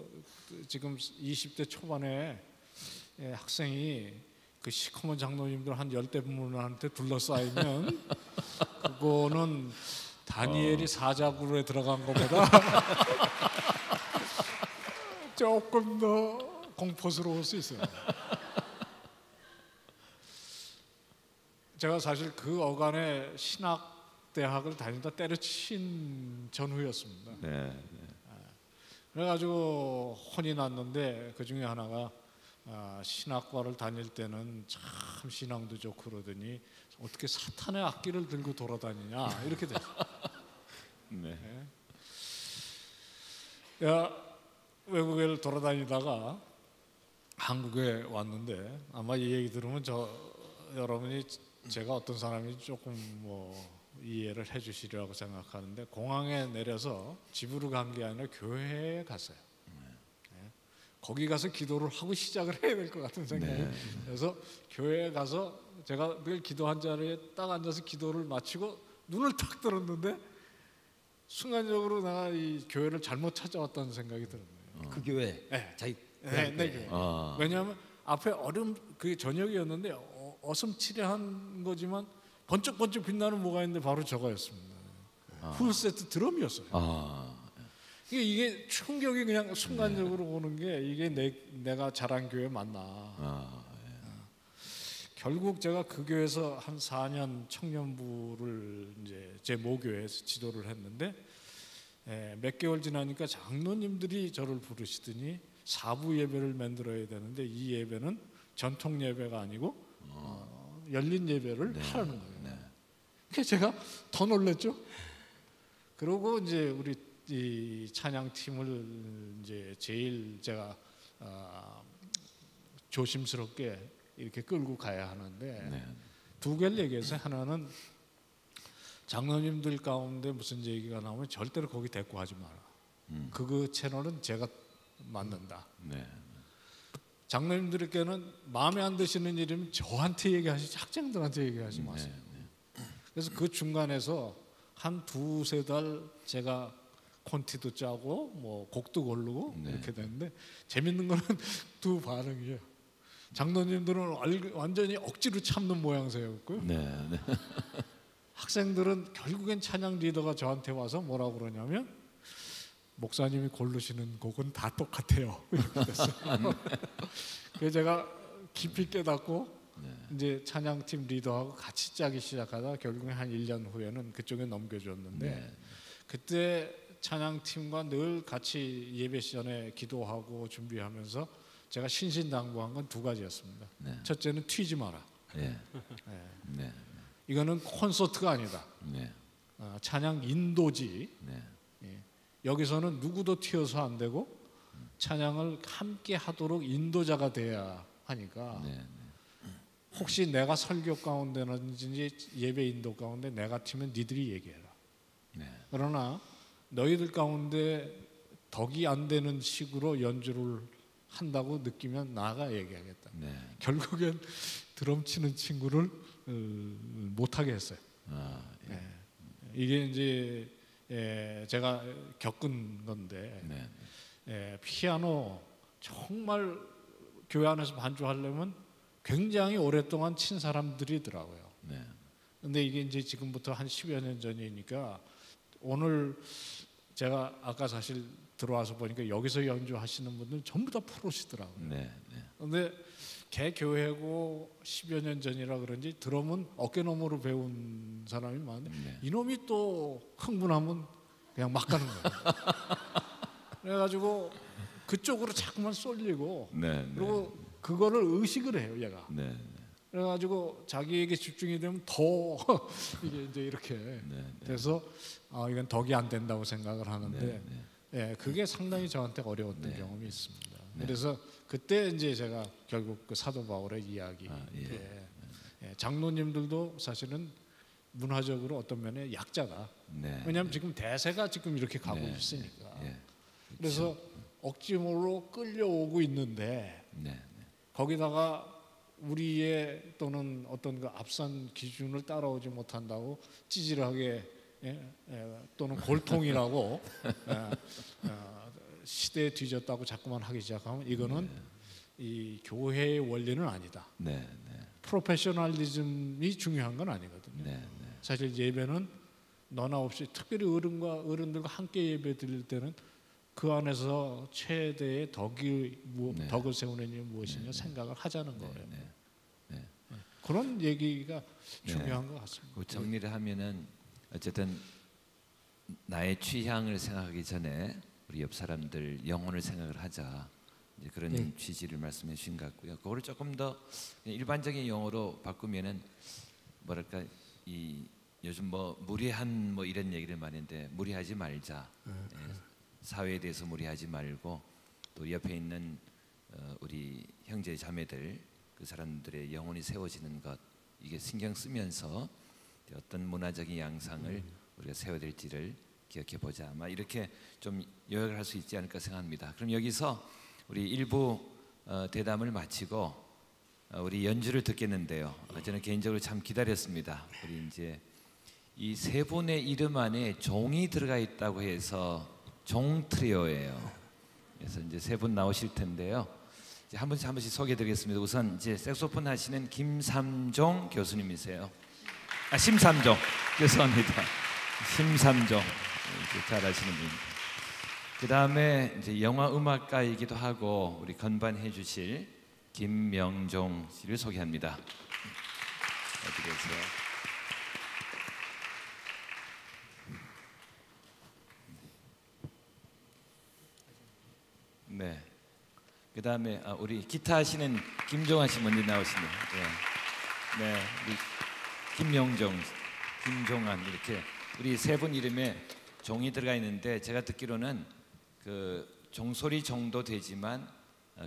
지금 20대 초반에 학생이 그 시커먼 장로님들 한 10대 분한테 둘러싸이면 그거는 다니엘이 사자굴에 들어간 것보다 조금 더 공포스러울 수 있어요. 제가 사실 그 어간에 신학대학을 다니다 때려친 전후였습니다. 그래가지고 혼이 났는데 그 중에 하나가 신학과를 다닐 때는 참 신앙도 좋고 그러더니 어떻게 사탄의 악기를 들고 돌아다니냐 이렇게 됐어요. 외국에 돌아다니다가 한국에 왔는데 아마 이 얘기 들으면 여러분이 제가 어떤 사람인지 조금 이해를 해주시리라고 생각하는데, 공항에 내려서 집으로 간 게 아니라 교회에 갔어요. 거기 가서 기도를 하고 시작을 해야 될 것 같은 생각이. 그래서 교회에 가서 제가 늘 기도한 자리에 딱 앉아서 기도를 마치고 눈을 탁 들었는데 순간적으로 내가 이 교회를 잘못 찾아왔다는 생각이 들었네요. 그 교회? 자기 네, 교회. 왜냐하면 앞에 그게 저녁이었는데 어슴치레한 거지만 번쩍번쩍 빛나는 뭐가 있는데 바로 저거였습니다. 풀세트 드럼이었어요. 이게 충격이 그냥 순간적으로 오는 게 이게 내가 자란 교회 맞나. 결국 제가 그 교회에서 한 4년 청년부를 이제 제 모교에서 지도를 했는데 몇 개월 지나니까 장로님들이 저를 부르시더니 사부 예배를 만들어야 되는데 이 예배는 전통 예배가 아니고 열린 예배를 하라는 거예요. 그래서 제가 더 놀랐죠. 그러고 이제 우리 이 찬양팀을 이제 제일 제가 조심스럽게 이렇게 끌고 가야 하는데 두 개를 얘기해서, 하나는 장로님들 가운데 무슨 얘기가 나오면 절대로 거기 대꾸 하지 마라. 그 채널은 제가 맡는다. 장로님들께는 마음에 안 드시는 일이면 저한테 얘기하시지 학생들한테 얘기하지 마세요. 그래서 그 중간에서 한 2-3달 제가 콘티도 짜고 곡도 고르고 이렇게 됐는데, 재밌는 거는 두 반응이에요. 장로님들은 완전히 억지로 참는 모양새였고요. 학생들은 결국엔 찬양 리더가 저한테 와서 뭐라고 그러냐면, 목사님이 고르시는 곡은 다 똑같아요. 이렇게 됐어요. 그래서 제가 깊이 깨닫고 이제 찬양팀 리더하고 같이 짜기 시작하다 결국에 한 1년 후에는 그쪽에 넘겨줬는데, 그때 찬양팀과 늘 같이 예배 시간에 기도하고 준비하면서 제가 신신당부한 건 2가지였습니다. 첫째는 튀지 마라. 이거는 콘서트가 아니다. 찬양 인도지. 여기서는 누구도 튀어서 안 되고 찬양을 함께 하도록 인도자가 돼야 하니까, 혹시 내가 설교 가운데든지 예배 인도 가운데 내가 튀면 니들이 얘기해라. 그러나 너희들 가운데 덕이 안 되는 식으로 연주를 한다고 느끼면 나가 얘기하겠다. 결국엔 드럼 치는 친구를 못하게 했어요. 이게 이제 제가 겪은 건데, 피아노 정말 교회 안에서 반주하려면 굉장히 오랫동안 친 사람들이더라고요. 근데 이게 이제 지금부터 한 10여 년 전이니까 오늘 제가 아까 사실 들어와서 보니까 여기서 연주하시는 분들 전부 다 프로시더라고요. 네. 근데 개교회고 10여 년 전이라 그런지 드럼은 어깨너머로 배운 사람이 많은데 네. 이놈이 또 흥분하면 그냥 막 가는 거예요. 그래가지고 그쪽으로 자꾸만 쏠리고 네. 그리고 그거를 의식을 해요, 얘가. 네. 그래가지고 자기에게 집중이 되면 더 이게 이제 이렇게 돼서 이건 덕이 안 된다고 생각을 하는데 예, 그게 상당히 저한테 어려웠던 경험이 있습니다. 그래서 그때 이제 제가 결국 그 사도 바울의 이야기, 장로님들도 사실은 문화적으로 어떤 면에 약자다. 왜냐하면 지금 대세가 지금 이렇게 가고 있으니까. 그래서 억지로 끌려오고 있는데 거기다가 우리의 또는 어떤 그 앞선 기준을 따라오지 못한다고 찌질하게 또는 골통이라고 시대에 뒤졌다고 자꾸만 하기 시작하면 이거는 이 교회의 원리는 아니다. 프로페셔널리즘이 중요한 건 아니거든요. 사실 예배는 너나 없이 특별히 어른들과 함께 예배 드릴 때는 그 안에서 최대의 덕을 세우는 일이 무엇이냐 생각을 하자는 거예요. 그런 얘기가 중요한 것 같습니다. 그 정리를 하면은 어쨌든 나의 취향을 생각하기 전에 우리 옆 사람들 영혼을 생각을 하자, 이제 그런 취지를 말씀해 주신 것 같고요. 그거를 조금 더 일반적인 용어로 바꾸면은 뭐랄까, 이 요즘 뭐 무리한 뭐 이런 얘기를 많이 하는데 무리하지 말자. 사회에 대해서 무리하지 말고 또 옆에 있는 우리 형제 자매들 그 사람들의 영혼이 세워지는 것, 이게 신경 쓰면서 어떤 문화적인 양상을 우리가 세워야 될지를 기억해 보자. 아마 이렇게 좀 요약을 할 수 있지 않을까 생각합니다. 그럼 여기서 우리 1부 대담을 마치고 우리 연주를 듣겠는데요. 저는 개인적으로 참 기다렸습니다. 우리 이제 이 세 분의 이름 안에 종이 들어가 있다고 해서 종 트리오예요. 그래서 이제 세 분 나오실 텐데요. 이제 한 분씩 소개해드리겠습니다. 우선 이제 색소폰 하시는 김삼종 교수님이세요. 심삼종, 죄송합니다. 심삼종, 잘하시는 분입니다. 그 다음에 이제 영화 음악가이기도 하고 우리 건반해 주실 김명종 씨를 소개합니다. 어디 계세요? 네. 그 다음에 우리 기타 하시는 김종환 씨 먼저 나오시네요. 네, 우리 김명종, 김종환 이렇게 우리 세 분 이름에 종이 들어가 있는데 제가 듣기로는 그 종소리 종도 되지만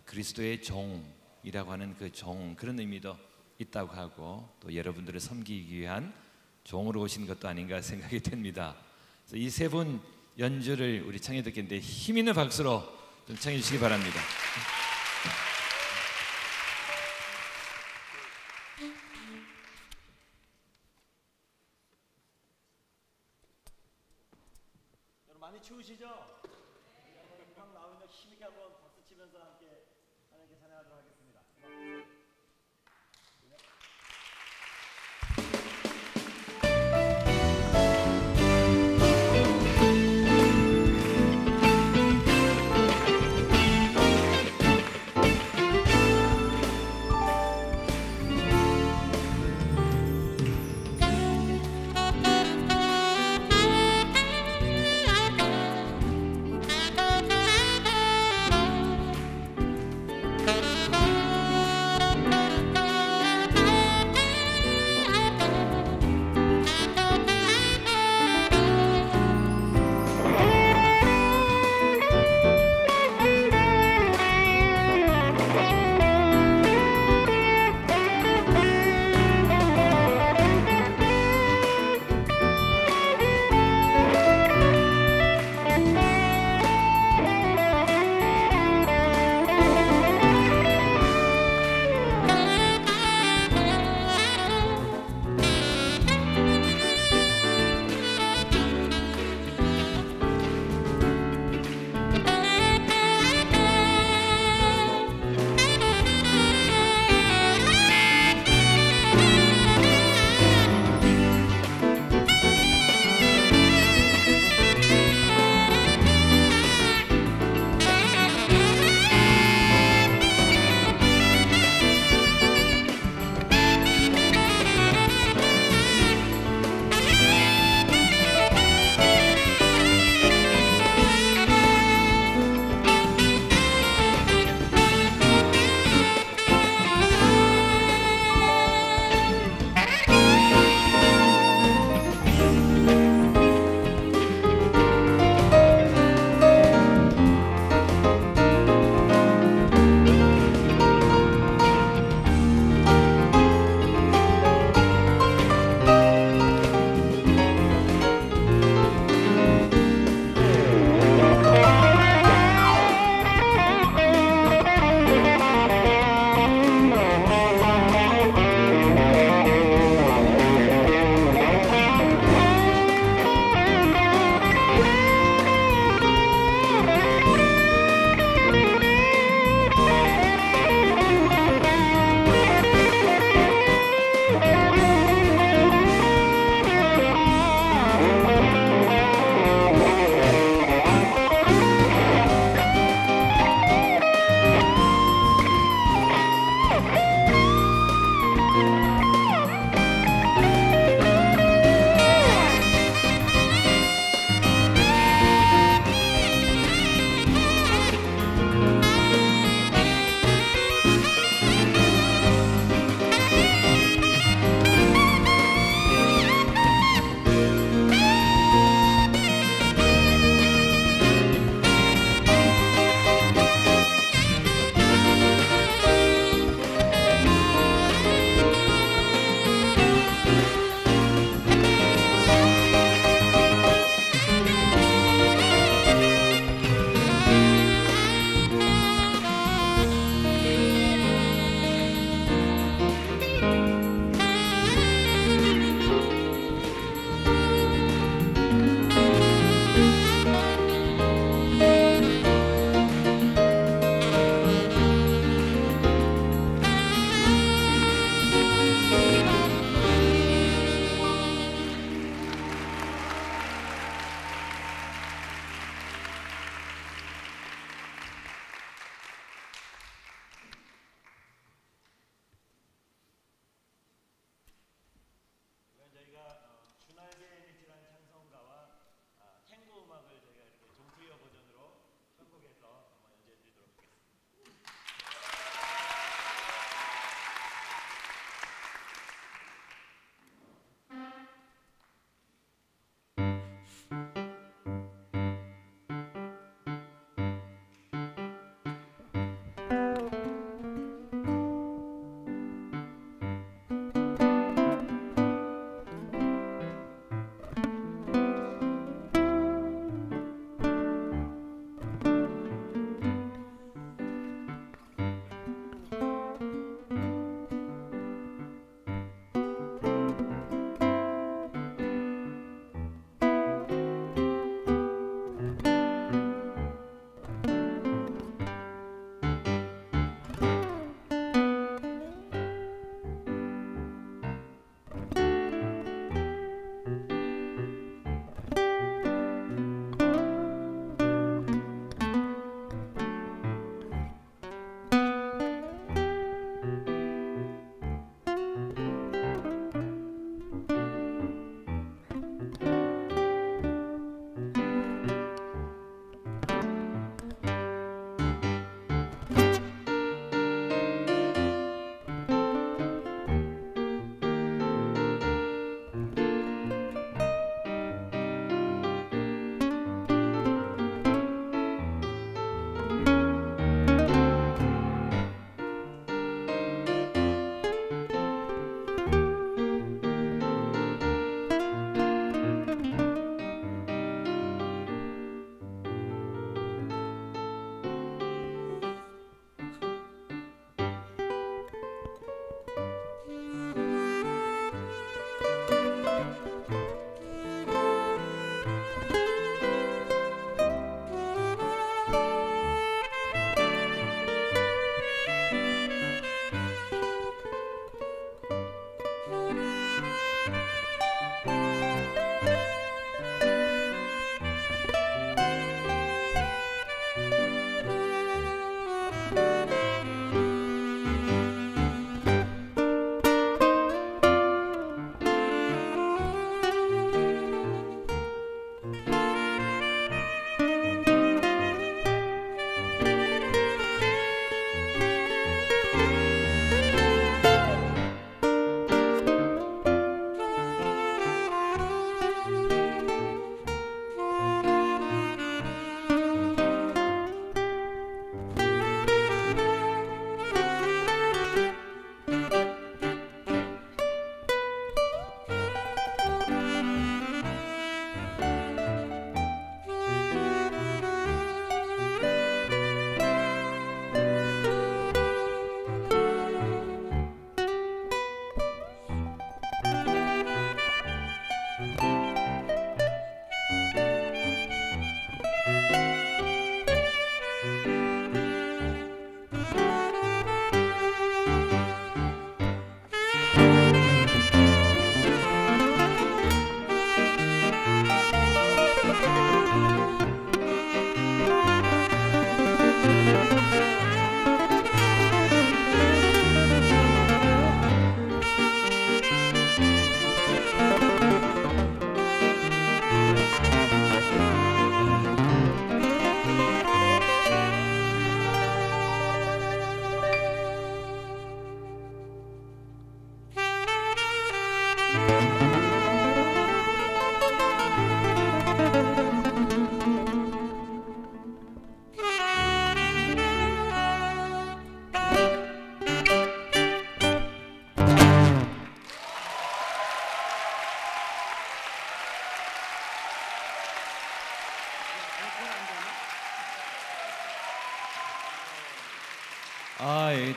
그리스도의 종이라고 하는 그 종, 그런 의미도 있다고 하고 또 여러분들을 섬기기 위한 종으로 오신 것도 아닌가 생각이 됩니다. 이 세 분 연주를 우리 청해 듣겠는데 힘 있는 박수로 좀 청해 주시기 바랍니다. 많이 추우시죠? 여러분 막 나오면 힘있게 한번 박수 치면서 함께 하나님께 찬양하도록 하겠습니다.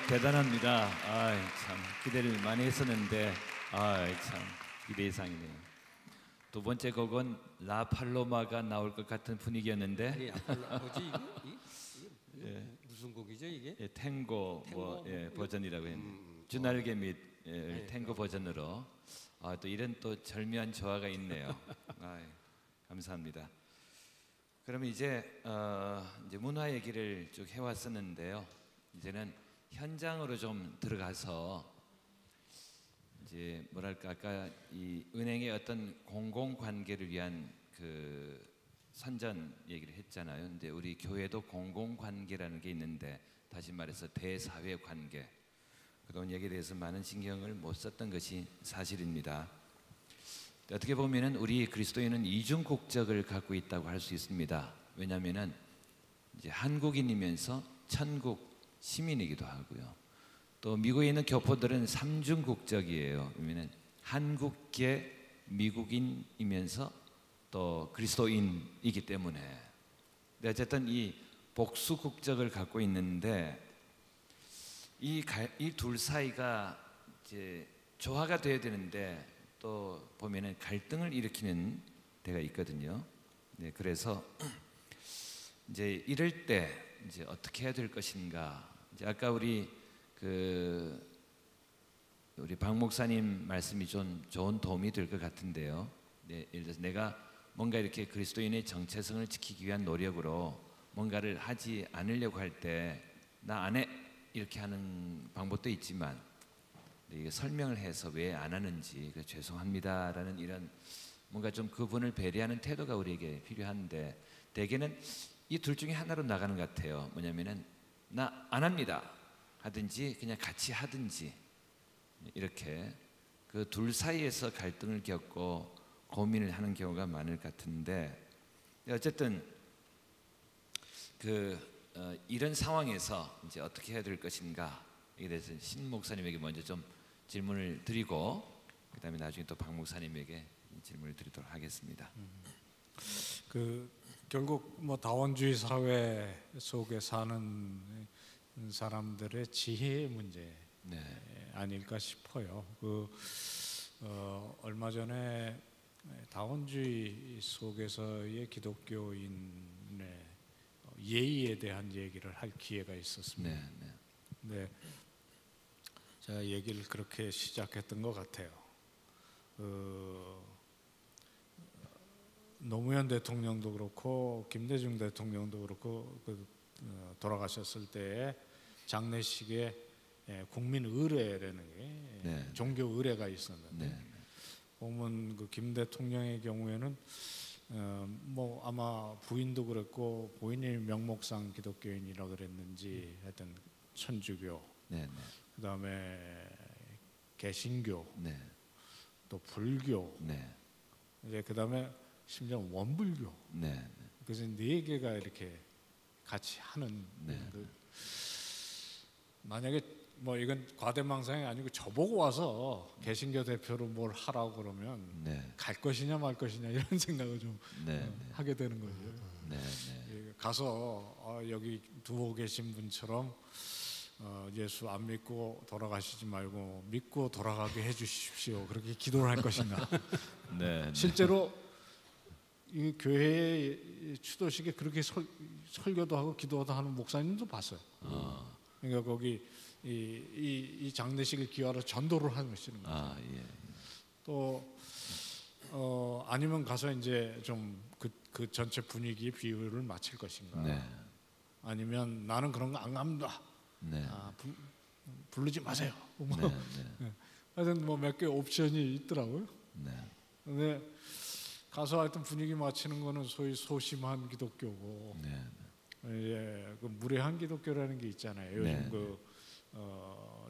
대단합니다. 참 기대를 많이 했었는데, 참 기대 이상이네요. 두 번째 곡은 라 팔로마가 나올 것 같은 분위기였는데, 아니 뭐지 이게 무슨 곡이죠 이게? 예, 탱고 버전이라고 했는데, 주날개 및 탱고 버전으로 또 이런 또 절묘한 조화가 있네요. 감사합니다. 그러면 이제 문화 얘기를 쭉 해왔었는데요. 이제는 현장으로 좀 들어가서 이제 뭐랄까 아까 이 은행의 어떤 공공 관계를 위한 그 선전 얘기를 했잖아요. 근데 우리 교회도 공공 관계라는 게 있는데, 다시 말해서 대사회 관계, 그런 얘기에 대해서 많은 신경을 못 썼던 것이 사실입니다. 어떻게 보면은 우리 그리스도인은 이중 국적을 갖고 있다고 할 수 있습니다. 왜냐하면은 이제 한국인이면서 천국 시민이기도 하고요. 또 미국에 있는 교포들은 삼중 국적이에요. 그러면은 한국계 미국인이면서 또 그리스도인이기 때문에. 근데 어쨌든 이 복수 국적을 갖고 있는데 이 둘 사이가 이제 조화가 돼야 되는데 또 보면은 갈등을 일으키는 데가 있거든요. 네, 그래서 이제 이럴 때 이제 어떻게 해야 될 것인가. 이제 아까 우리 박 목사님 말씀이 좀 좋은 도움이 될 것 같은데요. 네, 예를 들어서 내가 뭔가 이렇게 그리스도인의 정체성을 지키기 위한 노력으로 뭔가를 하지 않으려고 할 때 나 안 해 이렇게 하는 방법도 있지만, 이게 설명을 해서 왜 안 하는지 죄송합니다라는 이런 뭔가 좀 그분을 배려하는 태도가 우리에게 필요한데, 대개는 이 둘 중에 하나로 나가는 것 같아요. 뭐냐면은 나 안 합니다 하든지 그냥 같이 하든지, 이렇게 그 둘 사이에서 갈등을 겪고 고민을 하는 경우가 많을 것 같은데, 어쨌든 이런 상황에서 이제 어떻게 해야 될 것인가 이에 대해서 신 목사님에게 먼저 좀 질문을 드리고, 그다음에 나중에 또 박 목사님에게 질문을 드리도록 하겠습니다. 결국 뭐 다원주의 사회 속에 사는 사람들의 지혜의 문제 아닐까 싶어요. 얼마 전에 다원주의 속에서의 기독교인의 예의에 대한 얘기를 할 기회가 있었습니다. 네. 제가 얘기를 그렇게 시작했던 것 같아요. 노무현 대통령도 그렇고 김대중 대통령도 그렇고 돌아가셨을 때에 장례식에 국민 의례라는 게 종교 의례가 있었는데, 보면 김 대통령의 경우에는 뭐 아마 부인도 그랬고, 부인이 명목상 기독교인이라 그랬는지 하여튼 천주교, 그다음에 개신교, 또 불교, 이제 그다음에 심지어 원불교, 그래서 4개가 이렇게 같이 하는. 만약에 뭐 이건 과대망상이 아니고 저보고 와서 개신교 대표로 뭘 하라고 그러면 갈 것이냐 말 것이냐 이런 생각을 좀 하게 되는 거죠. 가서 여기 두고 계신 분처럼 예수 안 믿고 돌아가시지 말고 믿고 돌아가게 해주십시오, 그렇게 기도를 할 것인가. 실제로 이 교회의 추도식에 그렇게 설교도 하고 기도도 하는 목사님도 봤어요. 그러니까 거기 이 장례식을 기하러 전도를 하시는 거죠. 또 아니면 가서 이제 좀 그 전체 분위기의 비율을 맞출 것인가. 아니면 나는 그런 거 안 갑니다. 부르지 마세요. 하여튼 뭐 몇 개 옵션이 있더라고요. 근데 가서 하여튼 분위기 맞추는 거는 소위 소심한 기독교고, 그 무례한 기독교라는 게 있잖아요. 요즘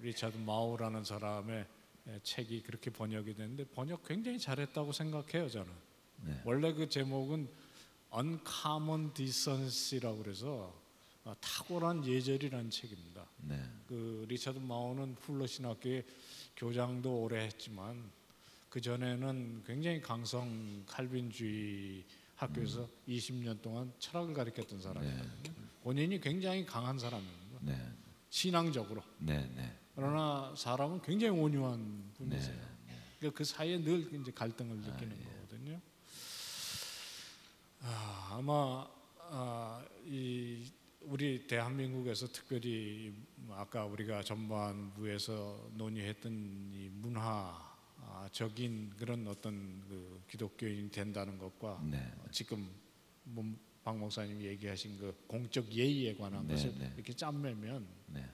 리차드 마우라는 사람의 책이 그렇게 번역이 됐는데 번역 굉장히 잘했다고 생각해요, 저는. 원래 그 제목은 Uncommon Decency라고 그래서 탁월한 예절이라는 책입니다. 그 리차드 마우는 풀러 신학교에 교장도 오래 했지만 그 전에는 굉장히 강성 칼빈주의 학교에서 20년 동안 철학을 가르쳤던 사람이거든요. 본인이 굉장히 강한 사람입니다. 신앙적으로. 네, 네. 그러나 사람은 굉장히 온유한 분이세요. 네. 그러니까 그 사이에 늘 이제 갈등을 느끼는 거거든요. 아마 이 우리 대한민국에서 특별히 아까 우리가 전반부에서 논의했던 이 문화적인 그런 어떤 그 기독교인이 된다는 것과 네. 지금 박 목사님이 얘기하신 그 공적 예의에 관한 네, 것을 네. 이렇게 짬매면 네.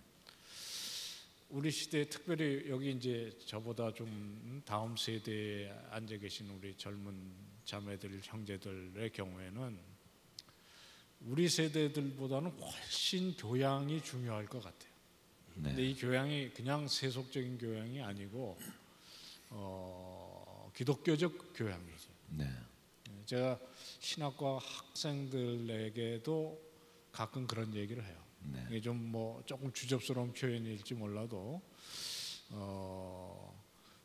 우리 시대에 특별히 여기 이제 저보다 좀 다음 세대에 앉아 계신 우리 젊은 자매들 형제들의 경우에는 우리 세대들보다는 훨씬 교양이 중요할 것 같아요. 네. 근데 이 교양이 그냥 세속적인 교양이 아니고 기독교적 교양이죠. 네. 제가 신학과 학생들에게도 가끔 그런 얘기를 해요. 네. 이게 좀 뭐 조금 주접스러운 표현일지 몰라도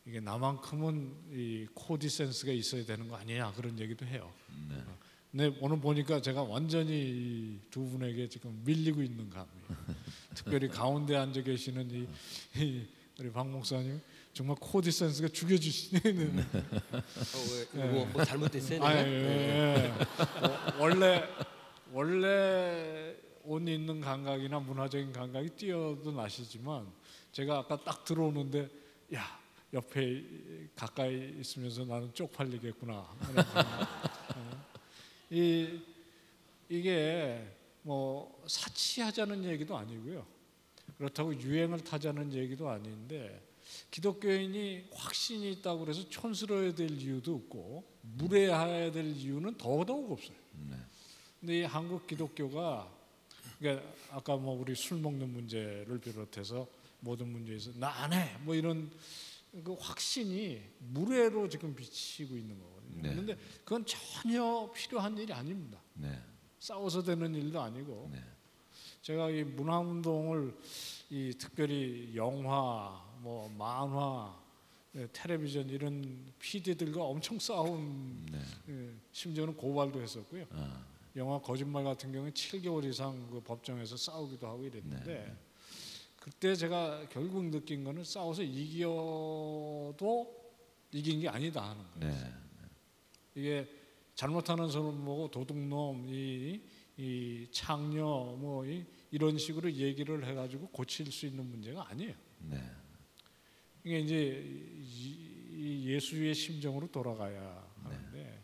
이게 나만큼은 이 코디 센스가 있어야 되는 거 아니냐 그런 얘기도 해요. 네. 근데 오늘 보니까 제가 완전히 두 분에게 지금 밀리고 있는 감이에요. 특별히 가운데 앉아 계시는 이 우리 박 목사님 정말 코디 센스가 죽여주시는. 뭐 잘못됐어요? 원래 옷 입는 감각이나 문화적인 감각이 뛰어도 나시지만 제가 아까 딱 들어오는데 야 옆에 가까이 있으면서 나는 쪽팔리겠구나 하는 이게 뭐 사치하자는 얘기도 아니고요. 그렇다고 유행을 타자는 얘기도 아닌데 기독교인이 확신이 있다고 그래서 촌스러워야 될 이유도 없고 무례해야 될 이유는 더더욱 없어요. 근데 이 한국 기독교가 그러니까 아까 뭐 우리 술 먹는 문제를 비롯해서 모든 문제에서 나 안 해 뭐 이런 그 확신이 무례로 지금 비치고 있는 거거든요. 네. 그런데 그건 전혀 필요한 일이 아닙니다. 네. 싸워서 되는 일도 아니고 네. 제가 이 문화운동을 이 특별히 영화, 뭐 만화, 텔레비전 이런 PD들과 엄청 싸운 심지어는 고발도 했었고요. 영화 거짓말 같은 경우에 7개월 이상 그 법정에서 싸우기도 하고 이랬는데 그때 제가 결국 느낀 거는 싸워서 이겨도 이긴 게 아니다 하는 거예요. 이게 잘못하는 사람 보고 도둑놈, 이 창녀 뭐 이런 식으로 얘기를 해가지고 고칠 수 있는 문제가 아니에요. 이게 이제 예수의 심정으로 돌아가야 하는데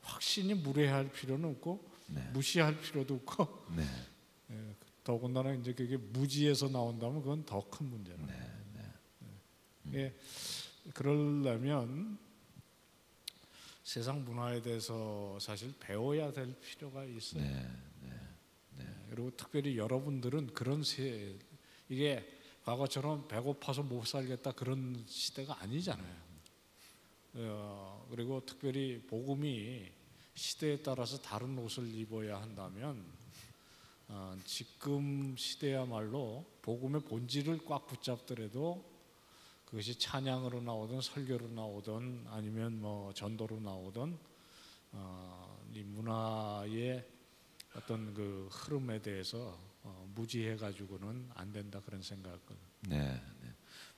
확신이 무례할 필요는 없고 무시할 필요도 없고 더군다나 이제 그게 무지에서 나온다면 그건 더 큰 문제는. 그러려면 세상 문화에 대해서 사실 배워야 될 필요가 있어요. 그리고 특별히 여러분들은 그런 이게 과거처럼 배고파서 못 살겠다 그런 시대가 아니잖아요. 그리고 특별히 복음이 시대에 따라서 다른 옷을 입어야 한다면 지금 시대야말로 복음의 본질을 꽉 붙잡더라도 그것이 찬양으로 나오든 설교로 나오든 아니면 뭐 전도로 나오든 이 문화의 어떤 그 흐름에 대해서 무지해 가지고는 안 된다 그런 생각을.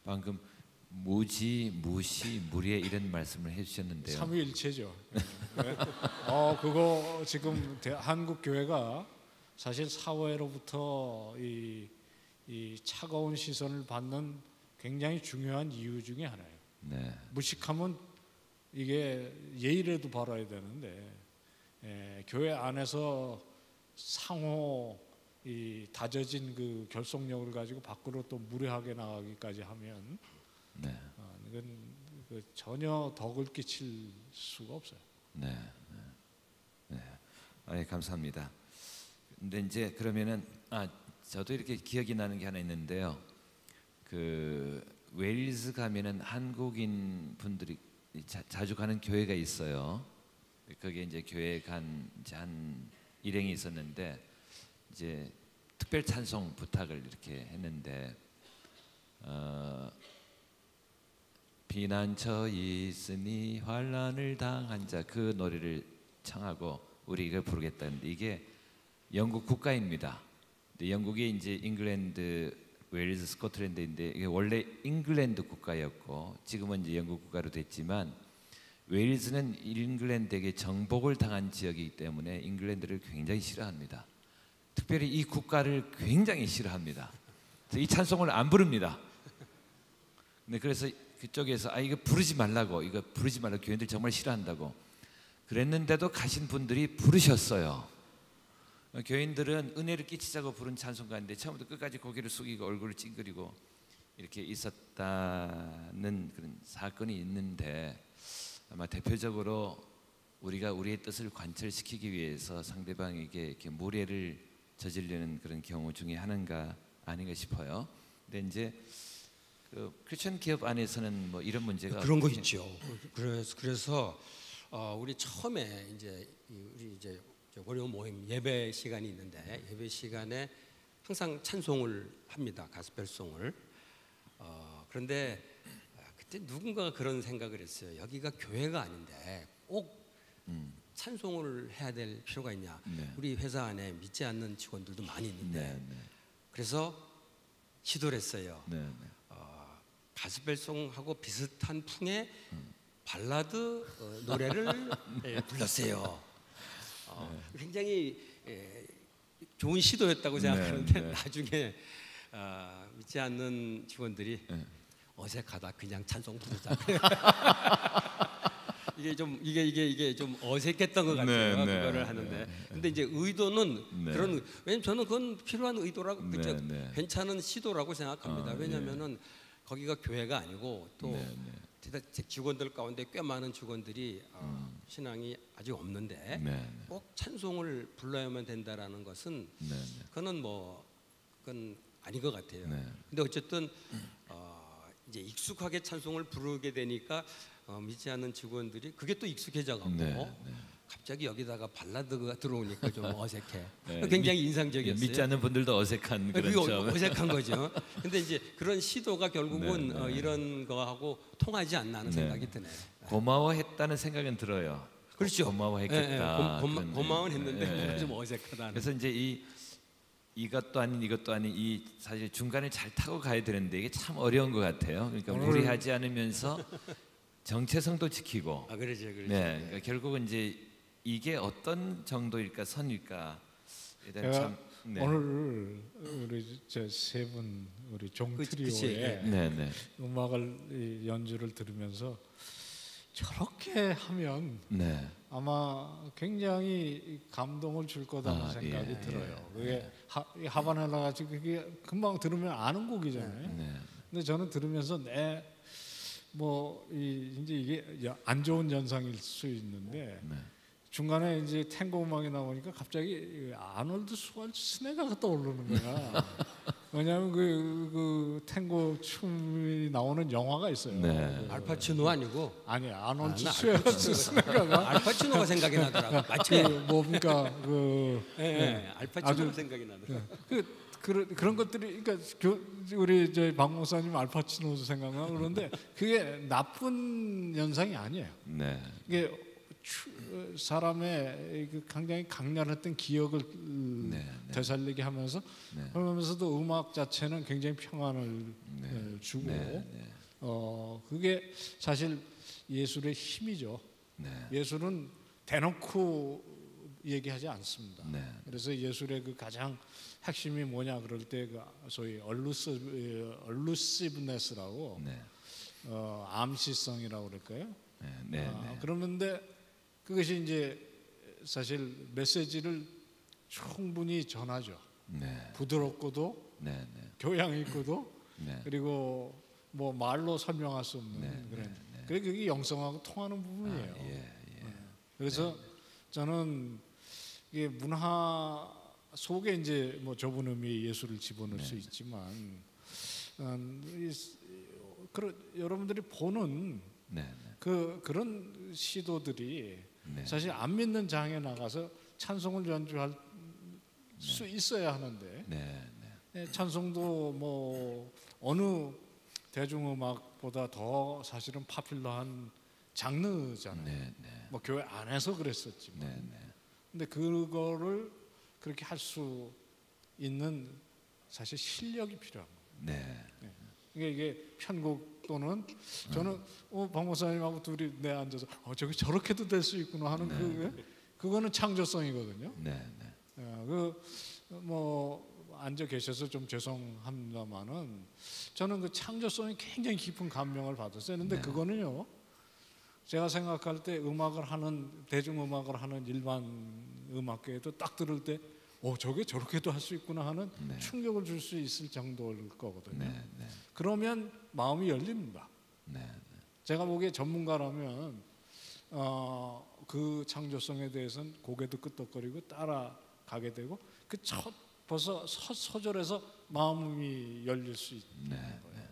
방금 무지, 무시, 무례 이런 말씀을 해주셨는데요. 삼위일체죠. 그거 지금 한국 교회가 사실 사회로부터 이 차가운 시선을 받는 굉장히 중요한 이유 중에 하나예요. 무식하면 이게 예의라도 바라야 되는데 교회 안에서 상호 이 다져진 그 결속력을 가지고 밖으로 또 무례하게 나가기까지 하면 이건 전혀 덕을 끼칠 수가 없어요. 감사합니다. 근데 이제 그러면은 저도 이렇게 기억이 나는 게 하나 있는데요. 그 웨일즈 가면은 한국인 분들이 자주 가는 교회가 있어요. 거기에 이제 교회 간 일행이 있었는데 이제 특별 찬송 부탁을 이렇게 했는데 비난처 있으니 환난을 당한 자 그 노래를 청하고 우리 이걸 부르겠다는데 이게 영국 국가입니다. 근데 영국이 이제 잉글랜드 웨일즈, 스코틀랜드인데 이게 원래 잉글랜드 국가였고 지금은 이제 영국 국가로 됐지만 웨일즈는 잉글랜드에게 정복을 당한 지역이기 때문에 잉글랜드를 굉장히 싫어합니다. 특별히 이 국가를 굉장히 싫어합니다. 그래서 이 찬송을 안 부릅니다. 네, 그래서 그쪽에서 이거 부르지 말라고, 이거 부르지 말라고 교인들 정말 싫어한다고 그랬는데도 가신 분들이 부르셨어요. 교인들은 은혜를 끼치자고 부른 찬송가인데 처음부터 끝까지 고개를 숙이고 얼굴을 찡그리고 이렇게 있었다는 그런 사건이 있는데 아마 대표적으로 우리가 우리의 뜻을 관철시키기 위해서 상대방에게 이렇게 무례를 저지르는 그런 경우 중에 하나가 아닌가 싶어요. 근데 이제 그 크리스천 기업 안에서는 뭐 이런 문제가 그런 거 있죠. 그래서 우리 처음에 이제 우리 이제 월요 모임 예배 시간이 있는데 예배 시간에 항상 찬송을 합니다. 가스펠송을. 그런데 그때 누군가가 그런 생각을 했어요. 여기가 교회가 아닌데 꼭 찬송을 해야 될 필요가 있냐. 네. 우리 회사 안에 믿지 않는 직원들도 많이 있는데 네, 네. 그래서 시도를 했어요. 네, 네. 가스펠송하고 비슷한 풍의 발라드 노래를 불렀어요. 굉장히 좋은 시도였다고 생각하는데 네. 나중에 믿지 않는 직원들이 어색하다, 그냥 찬송 부르자. 이게 좀 어색했던 것 같아요. 네, 그거를 네, 하는데. 네. 근데 이제 의도는 네. 그런, 왜냐면 저는 그건 필요한 의도라고, 네, 그죠? 네. 괜찮은 시도라고 생각합니다. 예. 왜냐면은 거기가 교회가 아니고 또 네, 네. 직원들 가운데 꽤 많은 직원들이 신앙이 아직 없는데 네, 네. 꼭 찬송을 불러야만 된다라는 것은 네, 네. 그건 아닌 것 같아요. 네. 근데 어쨌든 이제 익숙하게 찬송을 부르게 되니까 믿지 않는 직원들이 그게 또 익숙해져가고 네, 네. 갑자기 여기다가 발라드가 들어오니까 좀 어색해. 네. 굉장히 인상적이었어요. 믿지 않는 분들도 어색한 그런 그게 점. 어색한 거죠. 근데 이제 그런 시도가 결국은 네, 네. 이런 거하고 통하지 않나 하는 네. 생각이 드네요. 고마워했다는 생각은 들어요. 그렇죠. 고마워했겠다. 고마워는 했는데 네. 뭔가 좀 어색하다는. 그래서 이제 이것도 아닌 이것도 아닌 이 사실 중간에 잘 타고 가야 되는데 이게 참 어려운 것 같아요. 그러니까 무리하지 않으면서 정체성도 지키고. 그렇죠. 네, 그러니까 결국은 이제 이게 어떤 정도일까 선일까. 제가 참, 네. 오늘 우리 세 분 우리 종트리오의 네. 음악을 연주를 들으면서 저렇게 하면 네. 아마 굉장히 감동을 줄 거다는 생각이 예, 들어요. 그게 하바네라가 지금 그게 금방 들으면 아는 곡이잖아요. 네. 근데 저는 들으면서 이제 이게 안 좋은 현상일 수 있는데 네. 중간에 이제 탱고 음악이 나오니까 갑자기 아놀드 슈왈츠네거가 떠오르는 거야. 왜냐하면 그 탱고 춤이 나오는 영화가 있어요. 네. 알파치노 아니고 아니 아놀드 나 슈왈츠네거가 알파치노가 생각이 나더라고. 맞지? 뭡니까 알파치노가 생각이 나더라고. 그런 것들이 그러니까 우리 박 목사님 알파치노도 생각나고 그런데 그게 나쁜 현상이 아니에요. 네. 이게 사람의 굉장히 강렬했던 기억을 되살리게 하면서 그러면서도 음악 자체는 굉장히 평안을 주고 그게 사실 예술의 힘이죠. 예술은 대놓고 얘기하지 않습니다. 그래서 예술의 그 가장 핵심이 뭐냐 그럴 때 그 소위 얼루시브네스라고 암시성이라고 그럴까요? 그러는데 그것이 이제 사실 메시지를 충분히 전하죠. 부드럽고도 교양 있고도 그리고 뭐 말로 설명할 수 없는 그런. 그게 영성하고 통하는 부분이에요. 그래서 저는 이게 문화 속에 이제 뭐 좁은 의미의 예술을 집어넣을 수 있지만 여러분들이 보는 그런 시도들이 사실 안 믿는 장에 나가서 찬송을 연주할 수 있어야 하는데 찬송도 뭐 어느 대중음악보다 더 사실은 파퓰러한 장르잖아요. 뭐 교회 안에서 그랬었지만 근데 그거를 그렇게 할 수 있는 사실 실력이 필요한 네. 이게 편곡 또는 저는 박 목사님하고 둘이 내 앉아서 저게 저렇게도 될 수 있구나 하는 그거는 창조성이거든요. 네. 뭐 앉아 계셔서 좀 죄송합니다만은 저는 그 창조성이 굉장히 깊은 감명을 받았어요. 그런데 그거는요, 제가 생각할 때 대중음악을 하는 일반 음악계에도 딱 들을 때 저게 저렇게도 할 수 있구나 하는 충격을 줄 수 있을 정도일 거거든요. 그러면 마음이 열립니다. 제가 보기에 전문가라면 그 창조성에 대해서는 고개도 끄덕거리고 따라가게 되고 벌써 서절에서 마음이 열릴 수 있는 거예요.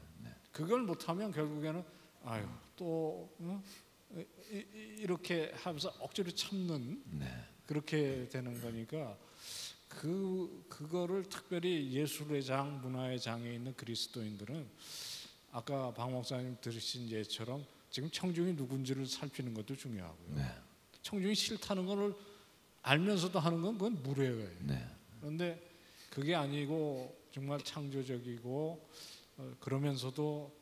그걸 못하면 결국에는 이렇게 하면서 억지로 참는 그렇게 되는 거니까 그거를 특별히 예술의 장, 문화의 장에 있는 그리스도인들은 아까 박 목사님 들으신 예처럼 지금 청중이 누군지를 살피는 것도 중요하고요. 청중이 싫다는 걸 알면서도 하는 건 그건 무례예요. 그런데 그게 아니고 정말 창조적이고 그러면서도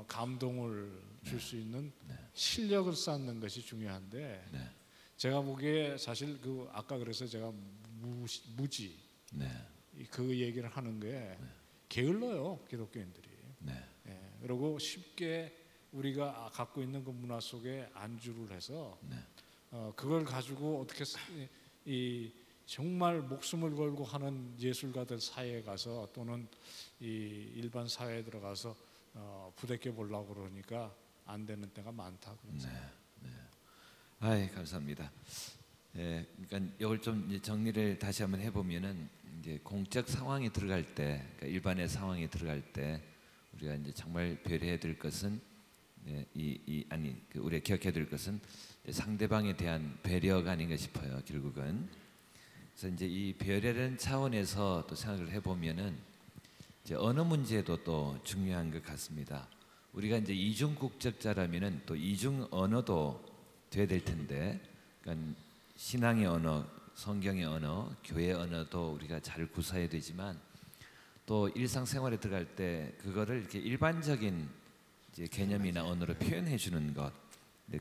감동을 줄 수 있는 실력을 쌓는 것이 중요한데 제가 보기에 사실 아까 그래서 제가 무지 그 얘기를 하는 게 게을러요, 기독교인들이. 그리고 쉽게 우리가 갖고 있는 그 문화 속에 안주를 해서 그걸 가지고 어떻게 정말 목숨을 걸고 하는 예술가들 사이에 가서 또는 이 일반 사회에 들어가서 부대껴 보려고 그러니까 안 되는 때가 많다. 감사합니다. 그러니까 이걸 좀 정리를 다시 한번 해보면은 이제 공적 상황에 들어갈 때, 그러니까 일반의 상황에 들어갈 때 우리가 이제 정말 배려해야 될 것은 우리가 기억해야 될 것은 상대방에 대한 배려가 아닌가 싶어요. 결국은. 그래서 이제 이 배려라는 차원에서 또 생각을 해보면은 이제 언어 문제도 또 중요한 것 같습니다. 우리가 이제 이중 국적자라면은 또 이중 언어도 돼야 될 텐데, 그러니까 신앙의 언어, 성경의 언어, 교회 언어도 우리가 잘 구사해야 되지만 또 일상생활에 들어갈 때 그거를 이렇게 일반적인 이제 개념이나 언어로 표현해 주는 것,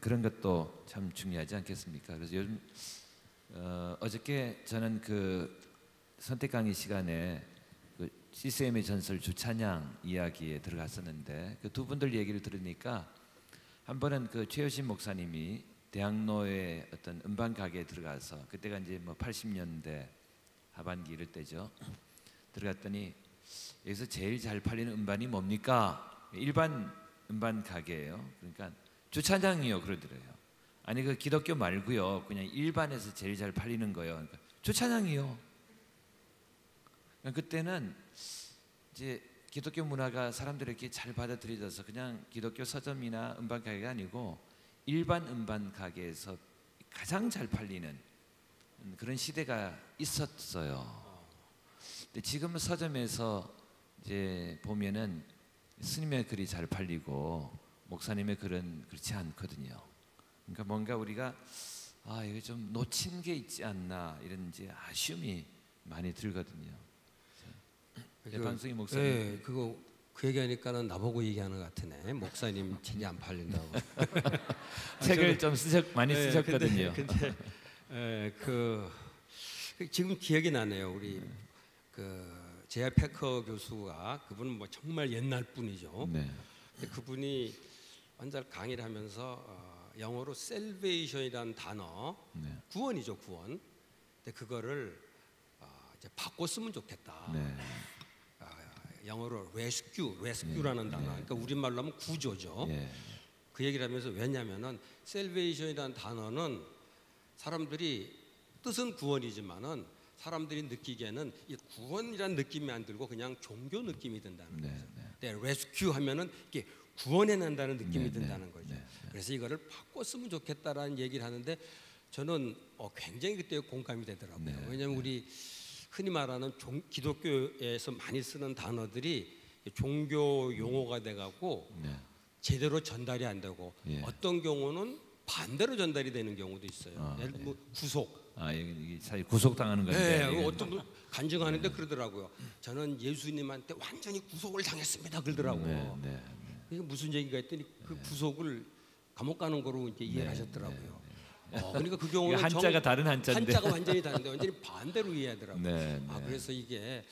그런 것도 참 중요하지 않겠습니까? 그래서 요즘 어저께 저는 그 선택 강의 시간에 그 CCM의 전설 주찬양 이야기에 들어갔었는데 그 두 분들 얘기를 들으니까 한 번은 그 최효신 목사님이 대학로의 어떤 음반 가게에 들어가서 그때가 이제 뭐 80년대 하반기 이럴 때죠. 들어갔더니 여기서 제일 잘 팔리는 음반이 뭡니까? 일반 음반 가게예요. 그러니까 주찬양이요 그러더래요. 아니 그 기독교 말고요, 그냥 일반에서 제일 잘 팔리는 거예요. 그러니까 주찬양이요. 그때는 이제 기독교 문화가 사람들에게 잘 받아들여져서 그냥 기독교 서점이나 음반 가게가 아니고 일반 음반 가게에서 가장 잘 팔리는 그런 시대가 있었어요. 근데 지금은 서점에서 이제 보면은 스님의 글이 잘 팔리고 목사님의 글은 그렇지 않거든요. 그러니까 뭔가 우리가 이거 좀 놓친 게 있지 않나 이런 이제 아쉬움이 많이 들거든요. 방송이 목사님. 그 얘기하니까는 나보고 얘기하는 것 같으네. 목사님 책이 안 팔린다고. 책을 좀 많이 쓰셨거든요. 근데 지금 기억이 나네요. 우리 그 제아 패커 교수가 그분은 뭐 정말 옛날 분이죠. 근데 그분이 완전 강의를 하면서 영어로 salvation이라는 단어, 구원이죠, 구원. 근데 그거를 이제 바꿔 쓰면 좋겠다. 영어로 rescue라는 단어. 그러니까 우리말로 하면 구조죠. 그 얘기를 하면서 왜냐하면은 salvation이라는 단어는 사람들이 뜻은 구원이지만은 사람들이 느끼기에는 이 구원이라는 느낌이 안 들고 그냥 종교 느낌이 든다는 거죠. 근데 rescue 하면은 이게 구원해낸다는 느낌이 든다는 거죠. 그래서 이거를 바꿔 쓰면 좋겠다라는 얘기를 하는데 저는 굉장히 그때 공감이 되더라고요. 왜냐하면 우리 흔히 말하는 기독교에서 많이 쓰는 단어들이 종교 용어가 돼갖고 제대로 전달이 안 되고 어떤 경우는 반대로 전달이 되는 경우도 있어요. 예를 들면 구속. 이게 사실 구속당하는 건데. 네, 어떤 분 간증하는데 그러더라고요. 저는 예수님한테 완전히 구속을 당했습니다. 그러더라고요. 이게 무슨 얘기가 했더니 그 구속을 감옥 가는 거로 이제 이해를 하셨더라고요. 그러니까 그 경우는 한자가 다른 한자인데. 한자가 완전히 다른데 완전히 반대로 이해하더라고요. 그래서 이게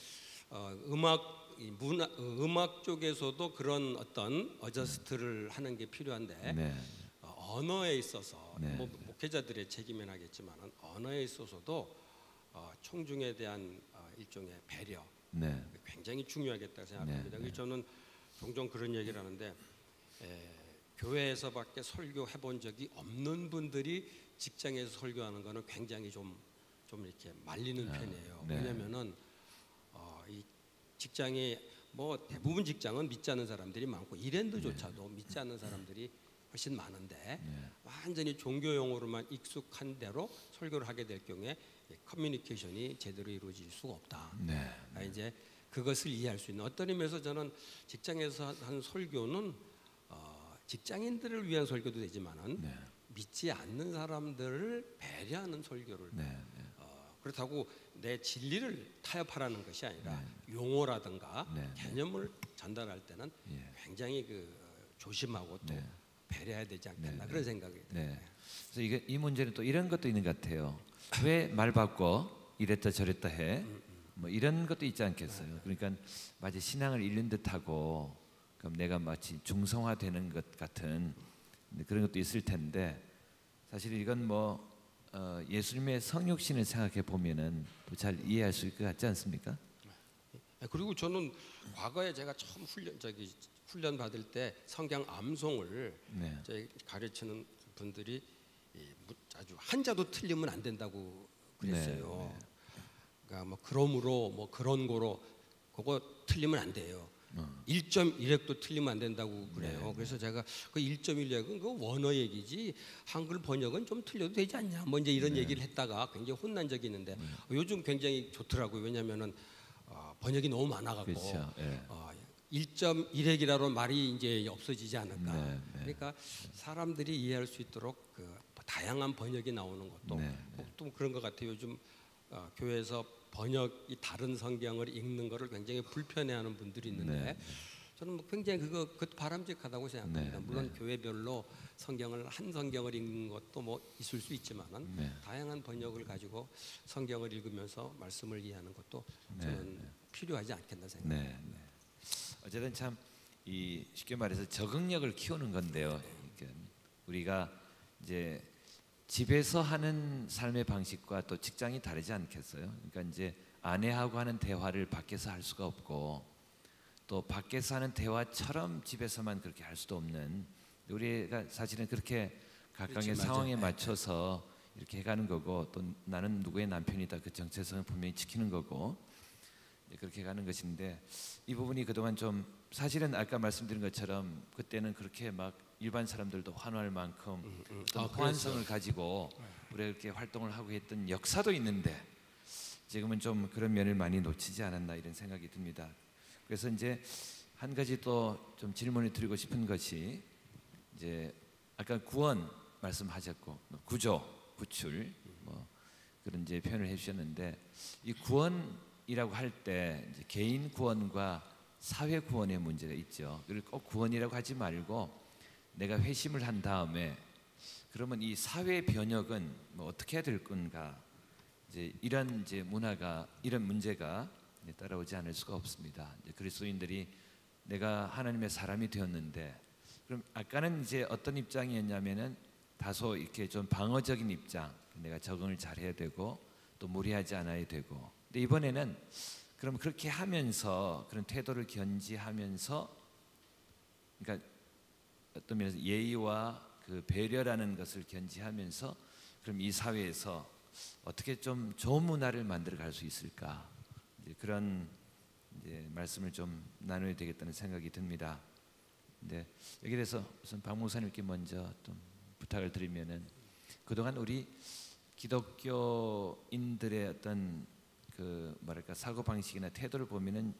음악 쪽에서도 그런 어떤 어저스트를 하는 게 필요한데 언어에 있어서 뭐 목회자들의 책임은 하겠지만 언어에 있어서도 청중에 대한 일종의 배려 굉장히 중요하겠다 생각합니다. 그래서 저는 종종 그런 얘기를 하는데 교회에서밖에 설교해 본 적이 없는 분들이 직장에서 설교하는 거는 굉장히 좀 이렇게 말리는 편이에요. 왜냐면은 이 직장이 뭐 대부분 직장은 믿지 않는 사람들이 많고 이랜드조차도 믿지 않는 사람들이 훨씬 많은데 완전히 종교 용어로만 익숙한 대로 설교를 하게 될 경우에 커뮤니케이션이 제대로 이루어질 수가 없다. 이제 그것을 이해할 수 있는 어떤 의미에서 저는 직장에서 한 설교는 직장인들을 위한 설교도 되지만은 믿지 않는 사람들을 배려하는 설교를 그렇다고 내 진리를 타협하라는 것이 아니라 용어라든가 개념을 전달할 때는 굉장히 조심하고 또 배려해야 되지 않겠나 그런 생각이 듭니다. 그래서 이 문제는 또 이런 것도 있는 것 같아요. 왜 말 바꿔 이랬다 저랬다 해? 뭐 이런 것도 있지 않겠어요. 그러니까 마치 신앙을 잃는 듯하고 그럼 내가 마치 중성화되는 것 같은 그런 것도 있을 텐데 사실 이건 뭐 예수님의 성육신을 생각해 보면은 또 잘 이해할 수 있을 것 같지 않습니까? 그리고 저는 과거에 제가 처음 훈련 받을 때 성경 암송을 가르치는 분들이 아주 한자도 틀리면 안 된다고 그랬어요. 그러니까 뭐 그러므로 뭐 그런 거로 그거 틀리면 안 돼요. 1.1획도 틀리면 안 된다고 그래요. 그래서 제가 그 1.1획은 그 원어 얘기지 한글 번역은 좀 틀려도 되지 않냐. 뭐 이제 이런 얘기를 했다가 굉장히 혼난 적이 있는데 요즘 굉장히 좋더라고요. 왜냐하면은 번역이 너무 많아갖고 1.1획이라는 말이 이제 없어지지 않을까. 그러니까 사람들이 이해할 수 있도록 다양한 번역이 나오는 것도 또 그런 것 같아요. 요즘 교회에서 번역이 다른 성경을 읽는 것을 굉장히 불편해하는 분들이 있는데 저는 뭐 굉장히 그것 바람직하다고 생각합니다. 물론 교회별로 한 성경을 읽는 것도 뭐 있을 수 있지만은 다양한 번역을 가지고 성경을 읽으면서 말씀을 이해하는 것도 저는 필요하지 않겠나 생각합니다. 어쨌든 참 이 쉽게 말해서 적응력을 키우는 건데요. 그러니까 우리가 이제 집에서 하는 삶의 방식과 또 직장이 다르지 않겠어요? 그러니까 이제 아내하고 하는 대화를 밖에서 할 수가 없고 또 밖에서 하는 대화처럼 집에서만 그렇게 할 수도 없는 우리가 사실은 그렇게 각각의 상황에 맞춰서 이렇게 해가는 거고 또 나는 누구의 남편이다 그 정체성을 분명히 지키는 거고 그렇게 가는 것인데 이 부분이 그동안 좀 사실은 아까 말씀드린 것처럼 그때는 그렇게 막 일반 사람들도 환호할 만큼 어떤 호환성을 가지고 우리가 이렇게 활동을 하고 했던 역사도 있는데 지금은 좀 그런 면을 많이 놓치지 않았나 이런 생각이 듭니다. 그래서 이제 한 가지 또 좀 질문을 드리고 싶은 것이 이제 아까 구원 말씀하셨고 구조, 구출 뭐 그런 이제 표현을 해주셨는데 이 구원이라고 할 때 개인 구원과 사회 구원의 문제가 있죠. 그리고 꼭 구원이라고 하지 말고 내가 회심을 한 다음에 그러면 이 사회 변혁은 뭐 어떻게 해야 될 건가? 이제 이런 이제 문화가 이런 문제가 따라오지 않을 수가 없습니다. 이제 그리스도인들이 내가 하나님의 사람이 되었는데 그럼 아까는 이제 어떤 입장이었냐면은 다소 이렇게 좀 방어적인 입장, 내가 적응을 잘해야 되고 또 무리하지 않아야 되고. 근데 이번에는 그럼 그렇게 하면서 그런 태도를 견지하면서 그러니까 어떤 면에서 예의와 그 배려라는 것을 견지하면서 그럼 이 사회에서 어떻게 좀 좋은 문화를 만들어 갈 수 있을까? 이제 그런 이제 말씀을 좀 나눠야 되겠다는 생각이 듭니다. 근데 여기에 대해서 우선 박 목사님께 먼저 좀 부탁을 드리면은 그동안 우리 기독교인들의 어떤 그 뭐랄까 사고 방식이나 태도를 보면은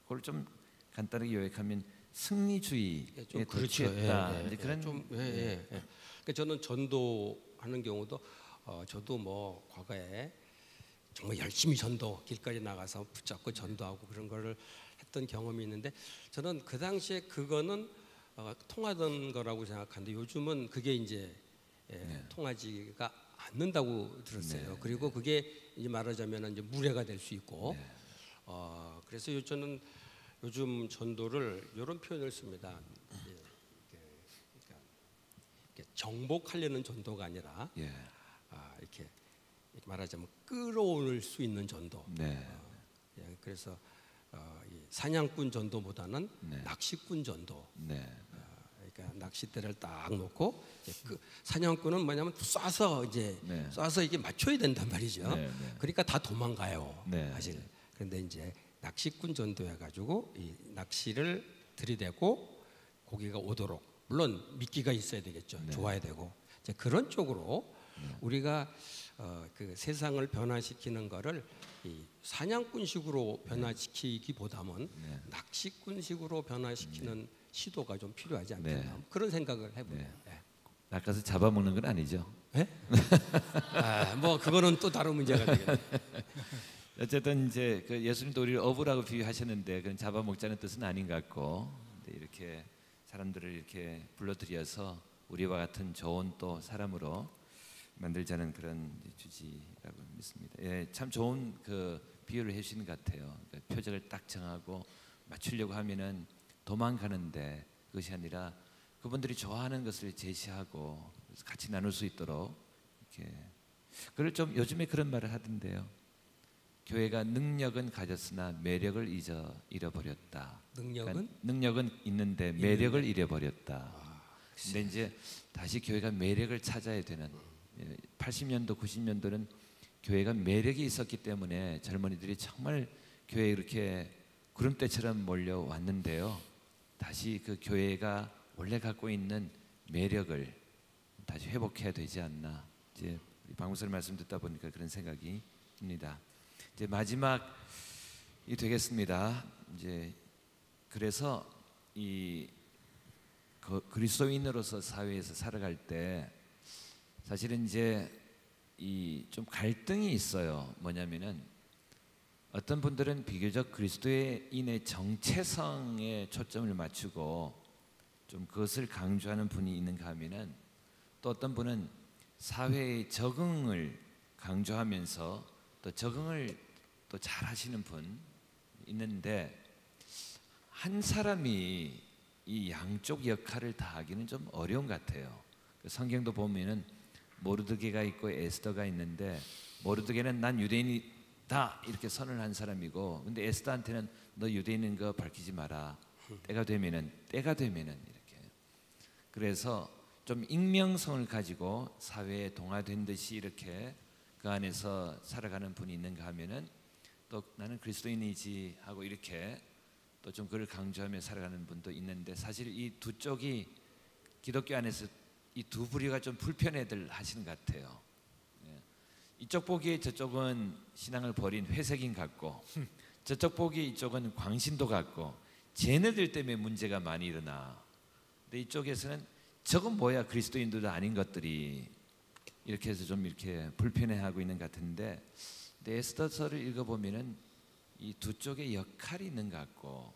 그걸 좀 간단하게 요약하면 승리주의에 좀 그렇죠. 도취했다. 예, 예, 이제 그런 좀 그러니까 저는 전도하는 경우도 저도 뭐 과거에 정말 열심히 전도 길거리 나가서 붙잡고 전도하고 그런 거를 했던 경험이 있는데 저는 그 당시에 그거는 통하던 거라고 생각하는데 요즘은 그게 이제 통하지가 않는다고 들었어요. 그리고 그게 이제 말하자면 이제 무례가 될 수 있고 그래서 저는 요즘 전도를 이런 표현을 씁니다. 그러니까 정복하려는 전도가 아니라 이렇게 말하자면 끌어올 수 있는 전도. 그래서 이 사냥꾼 전도보다는 낚시꾼 전도. 그러니까 낚싯대를 딱 놓고 그 사냥꾼은 뭐냐면 쏴서 이게 맞춰야 된단 말이죠. 그러니까 다 도망가요. 사실. 그런데 이제 낚시꾼 전도해가지고 이 낚시를 들이대고 고기가 오도록 물론 미끼가 있어야 되겠죠. 좋아야 되고 이제 그런 쪽으로 우리가 그 세상을 변화시키는 거를 이 사냥꾼식으로 변화시키기보다는 낚시꾼식으로 변화시키는 시도가 좀 필요하지 않겠나 그런 생각을 해보네요. 낚아서 잡아먹는 건 아니죠. 뭐 그거는 또 다른 문제가 되겠네요. 어쨌든 이제 그 예수님도 우리를 어부라고 비유하셨는데 그건 잡아먹자는 뜻은 아닌 것 같고 이렇게 사람들을 이렇게 불러들여서 우리와 같은 좋은 또 사람으로 만들자는 그런 주지라고 믿습니다. 참 좋은 그 비유를 해주시는 것 같아요. 그러니까 표적을 딱 정하고 맞추려고 하면은 도망가는데 그것이 아니라 그분들이 좋아하는 것을 제시하고 같이 나눌 수 있도록 이렇게. 그걸 좀 요즘에 그런 말을 하던데요. 교회가 능력은 가졌으나 매력을 잃어버렸다. 능력은 있는데 매력을 잃어버렸다. 근데 이제 다시 교회가 매력을 찾아야 되는 80년도 90년도는 교회가 매력이 있었기 때문에 젊은이들이 정말 교회에 이렇게 구름대처럼 몰려왔는데요. 다시 그 교회가 원래 갖고 있는 매력을 다시 회복해야 되지 않나. 이제 박무선 말씀 듣다 보니까 그런 생각이 듭니다. 이제 마지막이 되겠습니다. 이제 그래서 이 그리스도인으로서 사회에서 살아갈 때 사실은 이제 이 좀 갈등이 있어요. 뭐냐면은 어떤 분들은 비교적 그리스도인의 정체성에 초점을 맞추고 좀 그것을 강조하는 분이 있는가 하면은 또 어떤 분은 사회의 적응을 강조하면서 또 적응을 또 잘 하시는 분 있는데 한 사람이 이 양쪽 역할을 다 하기는 좀 어려운 것 같아요. 성경도 보면은 모르드게가 있고 에스더가 있는데 모르드게는 난 유대인이다 이렇게 선을 한 사람이고 근데 에스더한테는 너 유대인인 거 밝히지 마라. 때가 되면은 이렇게. 그래서 좀 익명성을 가지고 사회에 동화된 듯이 이렇게 그 안에서 살아가는 분이 있는가 하면은 또 나는 그리스도인이지 하고 이렇게 또 좀 그걸 강조하며 살아가는 분도 있는데 사실 이 두 쪽이 기독교 안에서 이 두 부류가 좀 불편해들 하시는 것 같아요. 이쪽 보기에 저쪽은 신앙을 버린 회색인 같고 저쪽 보기에 이쪽은 광신도 같고 쟤네들 때문에 문제가 많이 일어나. 근데 이쪽에서는 저건 뭐야 그리스도인들도 아닌 것들이 이렇게 해서 좀 이렇게 불편해하고 있는 것 같은데 근데 에스더서를 읽어보면은 이 두 쪽의 역할이 있는 것 같고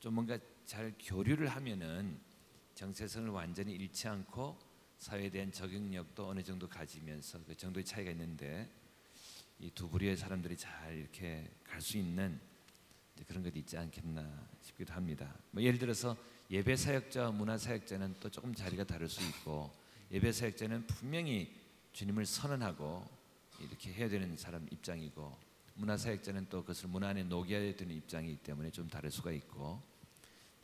좀 뭔가 잘 교류를 하면은 정체성을 완전히 잃지 않고 사회에 대한 적응력도 어느 정도 가지면서 그 정도의 차이가 있는데 이 두 부류의 사람들이 잘 이렇게 갈 수 있는 그런 것이 있지 않겠나 싶기도 합니다. 뭐 예를 들어서 예배 사역자와 문화 사역자는 또 조금 자리가 다를 수 있고 예배 사역자는 분명히 주님을 선언하고 이렇게 해야 되는 사람 입장이고 문화 사역자는 또 그것을 문화 안에 녹여야 되는 입장이기 때문에 좀 다를 수가 있고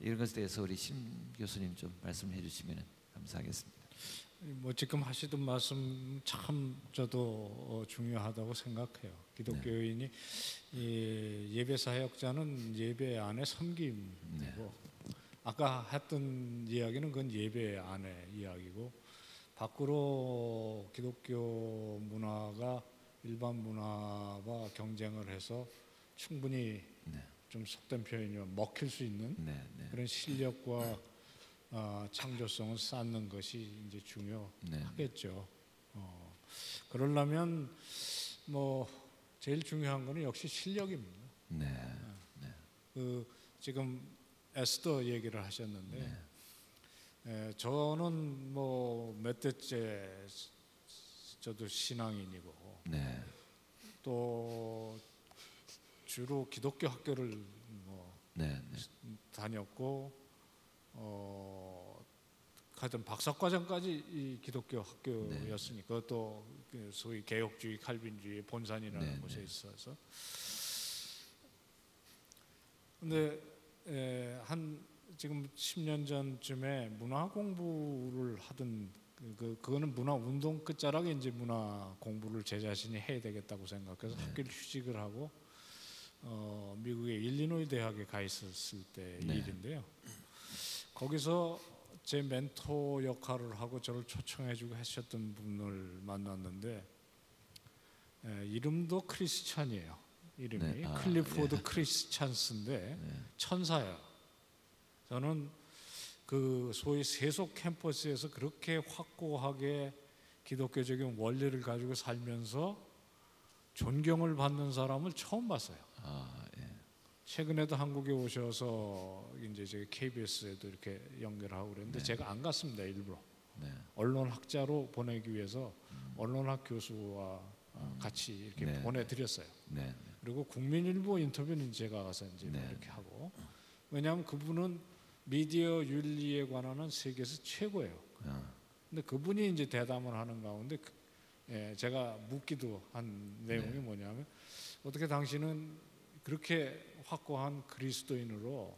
이런 것에 대해서 우리 심 교수님 좀 말씀해 주시면 감사하겠습니다. 뭐 지금 하시던 말씀 참 저도 중요하다고 생각해요. 기독교인이 예배 사역자는 예배 안에 섬김이고 아까 했던 이야기는 그건 예배 안의 이야기고 밖으로 기독교 문화가 일반 문화와 경쟁을 해서 충분히 좀 속된 표현이면 먹힐 수 있는 그런 실력과 창조성을 쌓는 것이 이제 중요하겠죠. 그러려면 뭐 제일 중요한 거는 역시 실력입니다. 지금 에스더 얘기를 하셨는데 저는 뭐 몇 대째 저도 신앙인이고 또 주로 기독교 학교를 다녔고 하여튼 박사과정까지 이 기독교 학교였으니까 또 소위 개혁주의 칼빈주의 본산이라는 곳에 있어서 근데 한 지금 10년 전쯤에 문화 공부를 하던 그거는 문화 운동 끝자락에 이제 문화 공부를 제 자신이 해야 되겠다고 생각해서 학교를 휴직을 하고 미국의 일리노이 대학에 가 있었을 때 일인데요. 거기서 제 멘토 역할을 하고 저를 초청해주고 하셨던 분을 만났는데 이름도 크리스찬이에요. 이름이 클리포드 크리스찬스인데 천사예요. 저는 그 소위 세속 캠퍼스에서 그렇게 확고하게 기독교적인 원리를 가지고 살면서 존경을 받는 사람을 처음 봤어요. 최근에도 한국에 오셔서 이제 저희 KBS에도 이렇게 연결하고 그랬는데 제가 안 갔습니다. 일부러 언론학자로 보내기 위해서 언론학 교수와 같이 이렇게 보내드렸어요. 그리고 국민일보 인터뷰는 제가 가서 이제 이렇게 하고 왜냐하면 그분은 미디어 윤리에 관한 세계에서 최고예요. 근데 그분이 이제 대담을 하는 가운데 제가 묻기도 한 내용이 뭐냐면 어떻게 당신은 그렇게 확고한 그리스도인으로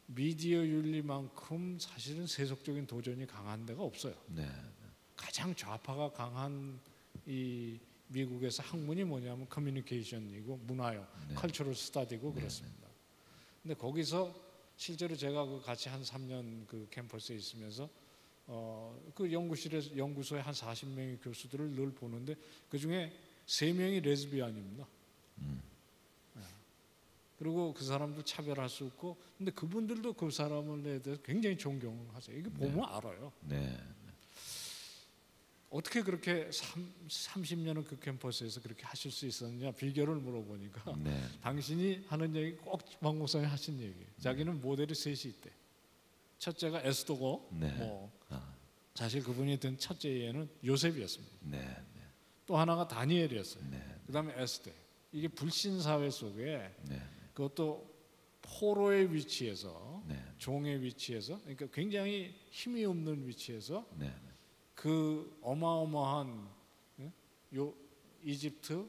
미디어 윤리만큼 사실은 세속적인 도전이 강한 데가 없어요. 가장 좌파가 강한 이 미국에서 학문이 뭐냐면 커뮤니케이션이고 문화요, 컬처럴 스터디고 그렇습니다. 근데 거기서 실제로 제가 그 같이 한 3년 그 캠퍼스에 있으면서 그 연구소에 한 40명의 교수들을 늘 보는데 그 중에 3명이 레즈비언입니다. 그리고 그 사람들 차별할 수 없고, 근데 그분들도 그 사람에 대해서 굉장히 존경을 하세요. 이게 보면 알아요. 어떻게 그렇게 30년을 그 캠퍼스에서 그렇게 하실 수 있었느냐 비결을 물어보니까 당신이 하는 얘기 꼭 박목사님 하신 얘기. 자기는 모델이 셋이 있대. 첫째가 에스더고 사실 그분이 든 첫째 애는 요셉이었습니다. 또 하나가 다니엘이었어요. 그 다음에 에스더. 이게 불신 사회 속에 그것도 포로의 위치에서 종의 위치에서 그러니까 굉장히 힘이 없는 위치에서 그 어마어마한 이집트,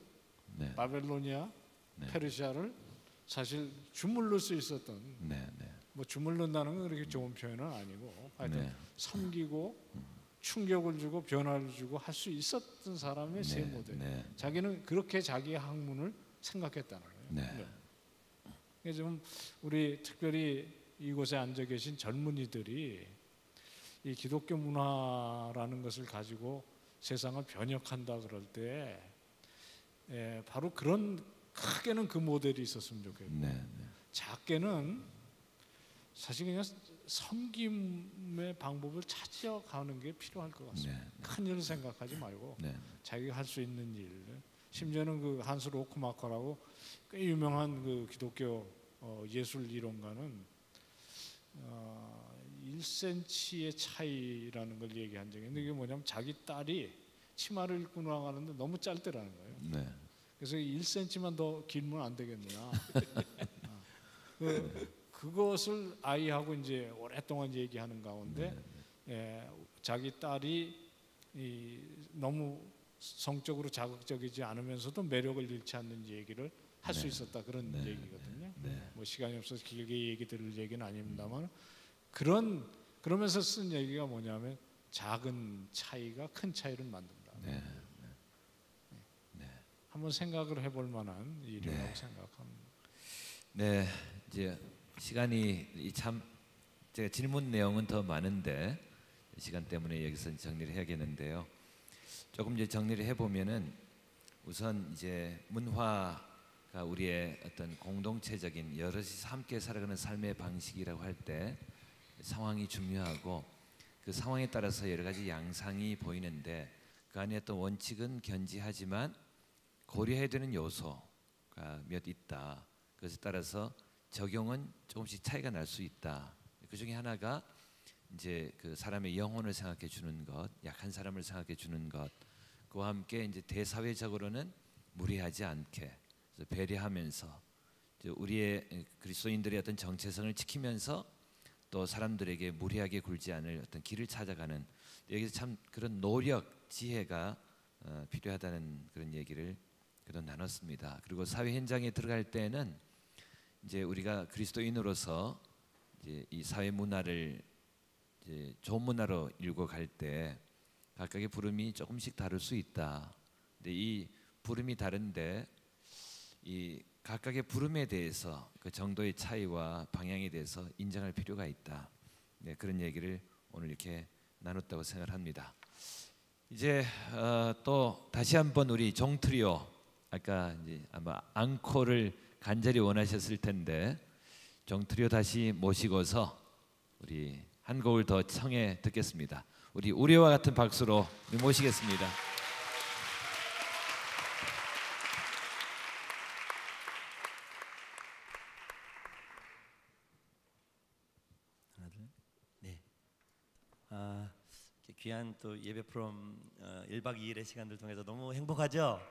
바벨로니아, 페르시아를 사실 주물러 수 있었던 뭐 주물른다는 건 그렇게 좋은 표현은 아니고 하여튼 섬기고 충격을 주고 변화를 주고 할 수 있었던 사람의 세 모델. 자기는 그렇게 자기의 학문을 생각했다는 거예요. 그래서 좀 우리 특별히 이곳에 앉아 계신 젊은이들이 이 기독교 문화라는 것을 가지고 세상을 변혁한다 그럴 때 바로 그런 크게는 그 모델이 있었으면 좋겠고 작게는 사실 그냥 섬김의 방법을 찾아가는 게 필요할 것 같습니다. 큰 일을 생각하지 말고 자기가 할 수 있는 일. 심지어는 그 한스 로크마커라고 꽤 유명한 그 기독교 예술 이론가는 1cm의 차이라는 걸 얘기한 적이 있는데 이게 뭐냐면 자기 딸이 치마를 입고 나가는데 너무 짧더라는 거예요. 그래서 1cm만 더 길면 안 되겠느냐. 그것을 아이하고 이제 오랫동안 얘기하는 가운데 자기 딸이 너무 성적으로 자극적이지 않으면서도 매력을 잃지 않는 얘기를 할 수 있었다 그런 얘기거든요. 뭐 시간이 없어서 길게 얘기 드릴 얘기는 아닙니다만 그러면서 쓴 얘기가 뭐냐면 작은 차이가 큰 차이를 만든다. 한번 생각을 해볼 만한 일이라고 생각합니다. 네, 이제 시간이 참 제가 질문 내용은 더 많은데 시간 때문에 여기서 정리를 해야겠는데요. 조금 이제 정리를 해보면은 우선 이제 문화가 우리의 어떤 공동체적인 여럿이서 함께 살아가는 삶의 방식이라고 할 때 상황이 중요하고 그 상황에 따라서 여러 가지 양상이 보이는데 그 안에 어떤 원칙은 견지하지만 고려해야 되는 요소가 몇 있다. 그것에 따라서 적용은 조금씩 차이가 날 수 있다. 그 중에 하나가 이제 그 사람의 영혼을 생각해 주는 것, 약한 사람을 생각해 주는 것, 그와 함께 이제 대사회적으로는 무리하지 않게 배려하면서 우리의 그리스도인들의 어떤 정체성을 지키면서 또 사람들에게 무리하게 굴지 않을 어떤 길을 찾아가는, 여기서 참 그런 노력, 지혜가 필요하다는 그런 얘기를 나눴습니다. 그리고 사회 현장에 들어갈 때는 이제 우리가 그리스도인으로서 이제 이 사회 문화를 이제 좋은 문화로 일고 갈 때 각각의 부름이 조금씩 다를 수 있다. 근데 이 부름이 다른데 이 각각의 부름에 대해서 그 정도의 차이와 방향에 대해서 인정할 필요가 있다. 네, 그런 얘기를 오늘 이렇게 나눴다고 생각합니다. 이제 또 다시 한번 우리 종트리오, 아까 이제 아마 앙코를 간절히 원하셨을 텐데 종트리오 다시 모시고서 우리 한 곡을 더 청해 듣겠습니다. 우리 우리와 같은 박수로 모시겠습니다. 하나 둘. 네. 귀한 또 예배 프로그램 1박 2일의 시간들 통해서 너무 행복하죠?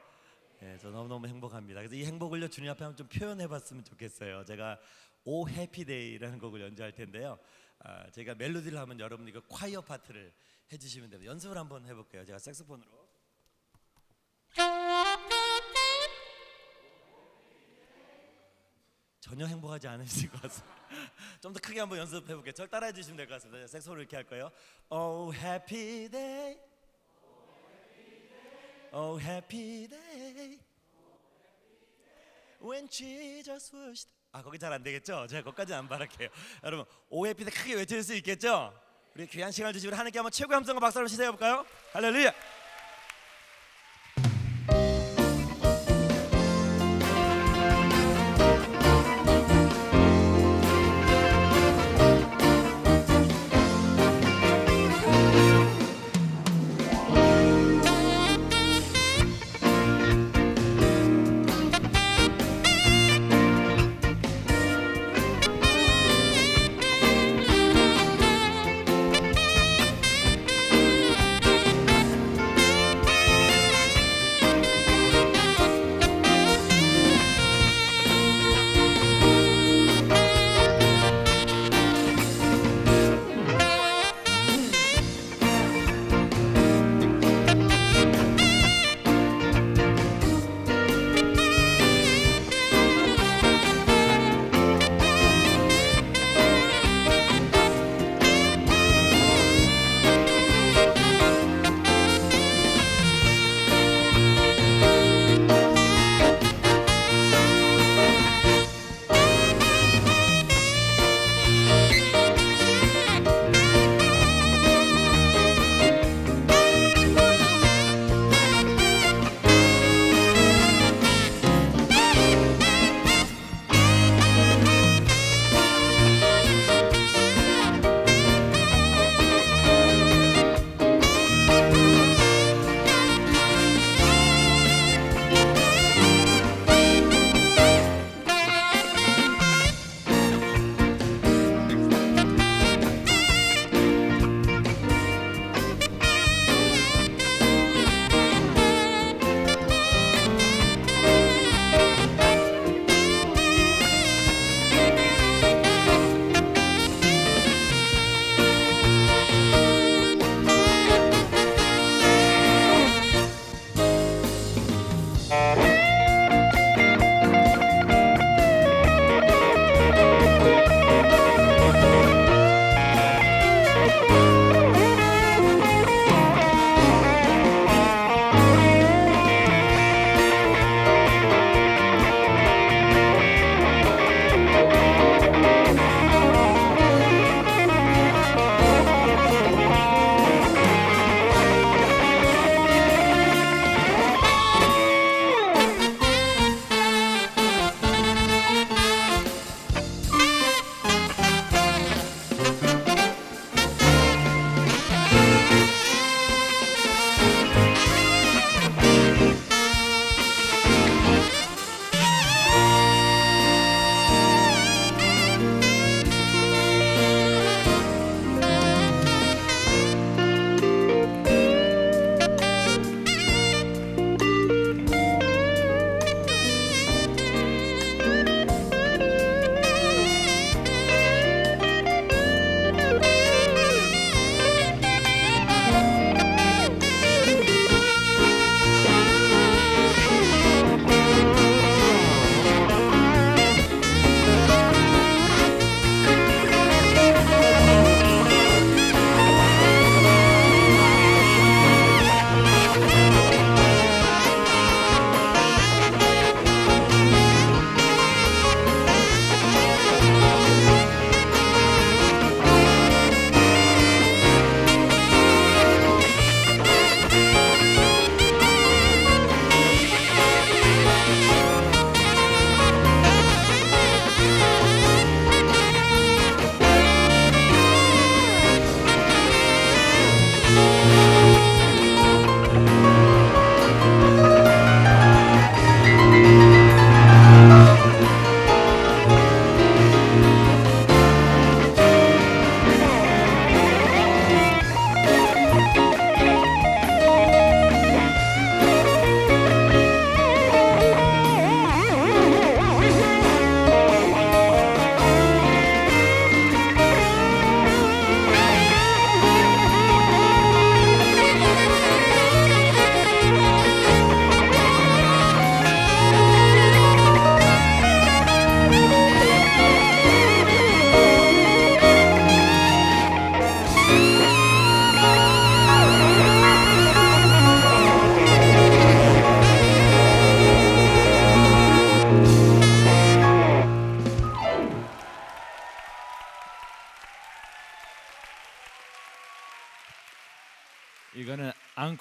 네, 저 너무너무 행복합니다. 그래서 이 행복을 주님 앞에 한번 좀 표현해봤으면 좋겠어요. 제가 오 해피데이라는 곡을 연주할 텐데요. 제가 멜로디를 하면 여러분이 그 콰이어 파트를 해주시면 됩니다. 연습을 한번 해볼게요. 제가 색소폰으로. 전혀 행복하지 않으실 것 같습니다. 좀 더 크게 한번 연습해볼게요. 저를 따라해 주시면 될 것 같습니다. 색소폰으로 이렇게 할 거예요. Oh happy day, oh happy day, when Jesus was. 거기 잘 안 되겠죠? 제가 거기까지는 안 바랄게요. 여러분, 오 해피 데이 크게 외칠 수 있겠죠? 우리 귀한 시간을 주시고 하나님께 한번 최고의 함성과 박수를 시작해 볼까요? 할렐루야.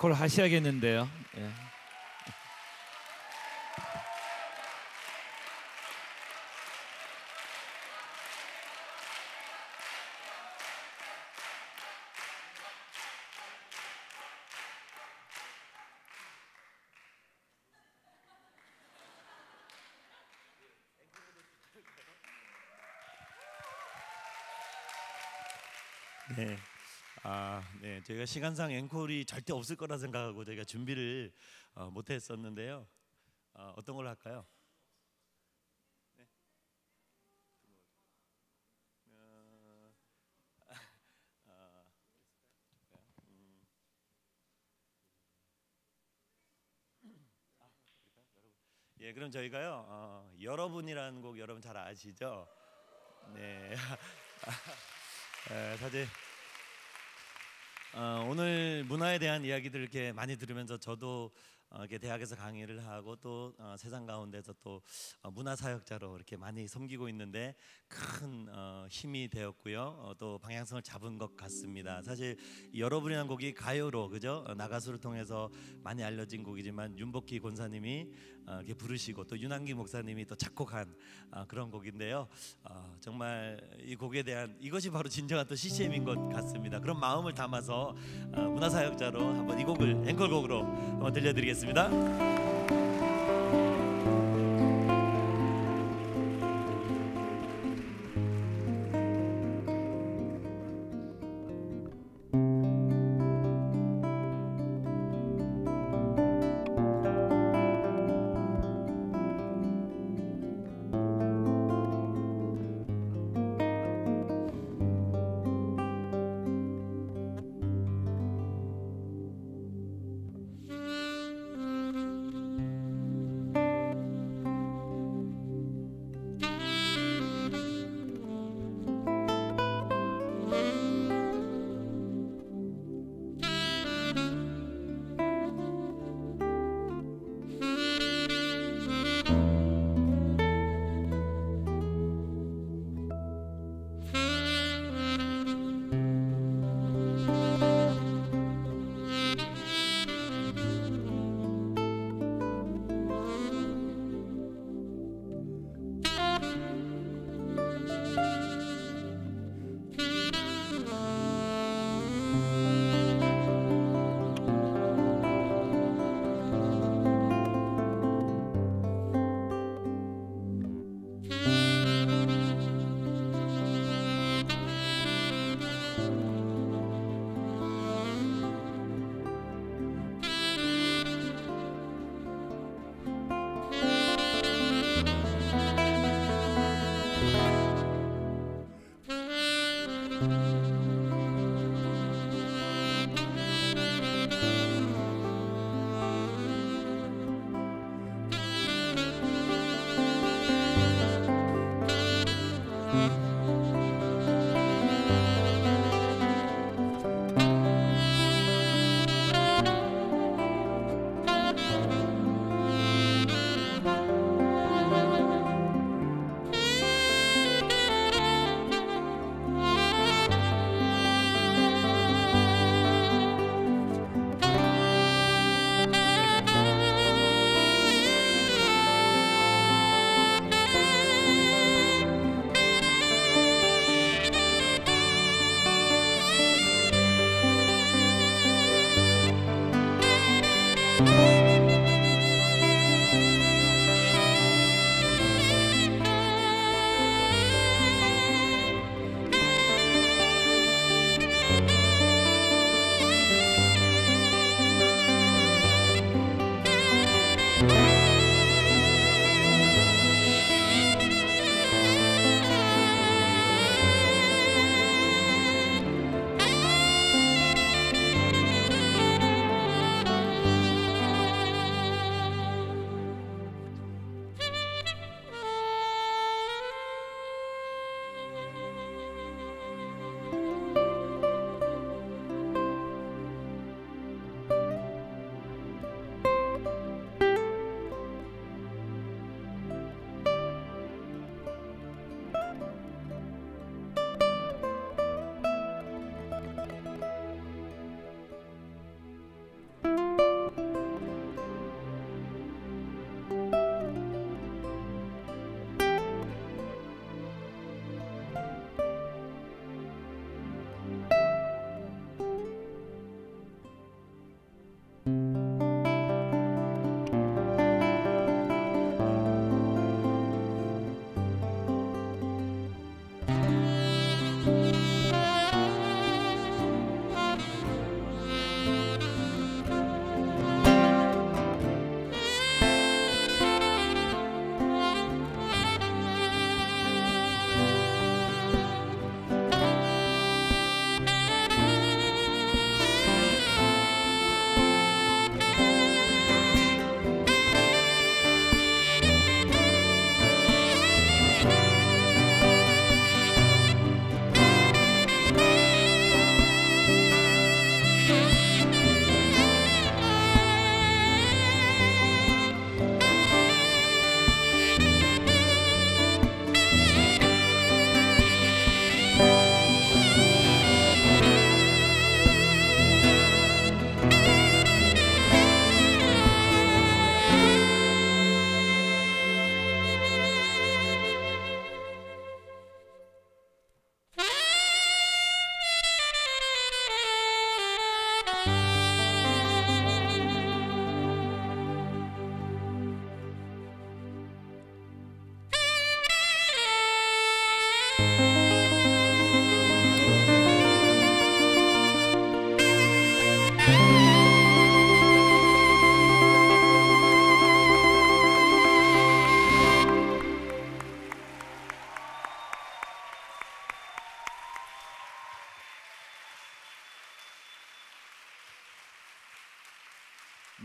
앵콜 하셔야겠는데요. 예. 네. 네. 저희가 시간상 앵콜이 절대 없을 거라 생각하고 저희가 준비를 못 했었는데요. 어떤 걸로 할까요? 네. 예, 그럼 저희가요. 여러분이라는 곡 여러분 잘 아시죠? 네. 사실 오늘 문화에 대한 이야기들 이렇게 많이 들으면서 저도 이렇게 대학에서 강의를 하고 또 세상 가운데서 또 문화 사역자로 이렇게 많이 섬기고 있는데 큰 힘이 되었고요. 또 방향성을 잡은 것 같습니다. 사실 여러분이라는 곡이 가요로 그죠? 나가수를 통해서 많이 알려진 곡이지만 윤복희 권사님이 이렇게 부르시고 또 윤한기 목사님이 또 작곡한 그런 곡인데요. 정말 이 곡에 대한 이것이 바로 진정한 또 CCM인 것 같습니다. 그런 마음을 담아서 문화 사역자로 한번 이 곡을 앵콜곡으로 한번 들려드리겠습니다.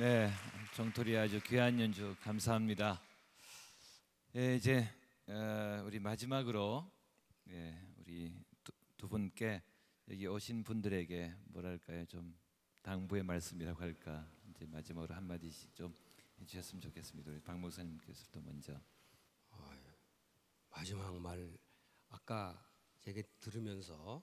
네, 정토리 아주 귀한 연주 감사합니다. 예, 이제 우리 마지막으로 우리 두 분께 여기 오신 분들에게 뭐랄까요, 좀 당부의 말씀이라고 할까, 이제 마지막으로 한 마디씩 좀 해주셨으면 좋겠습니다. 우리 박 목사님께서도 먼저. 마지막 말, 아까 제가 들으면서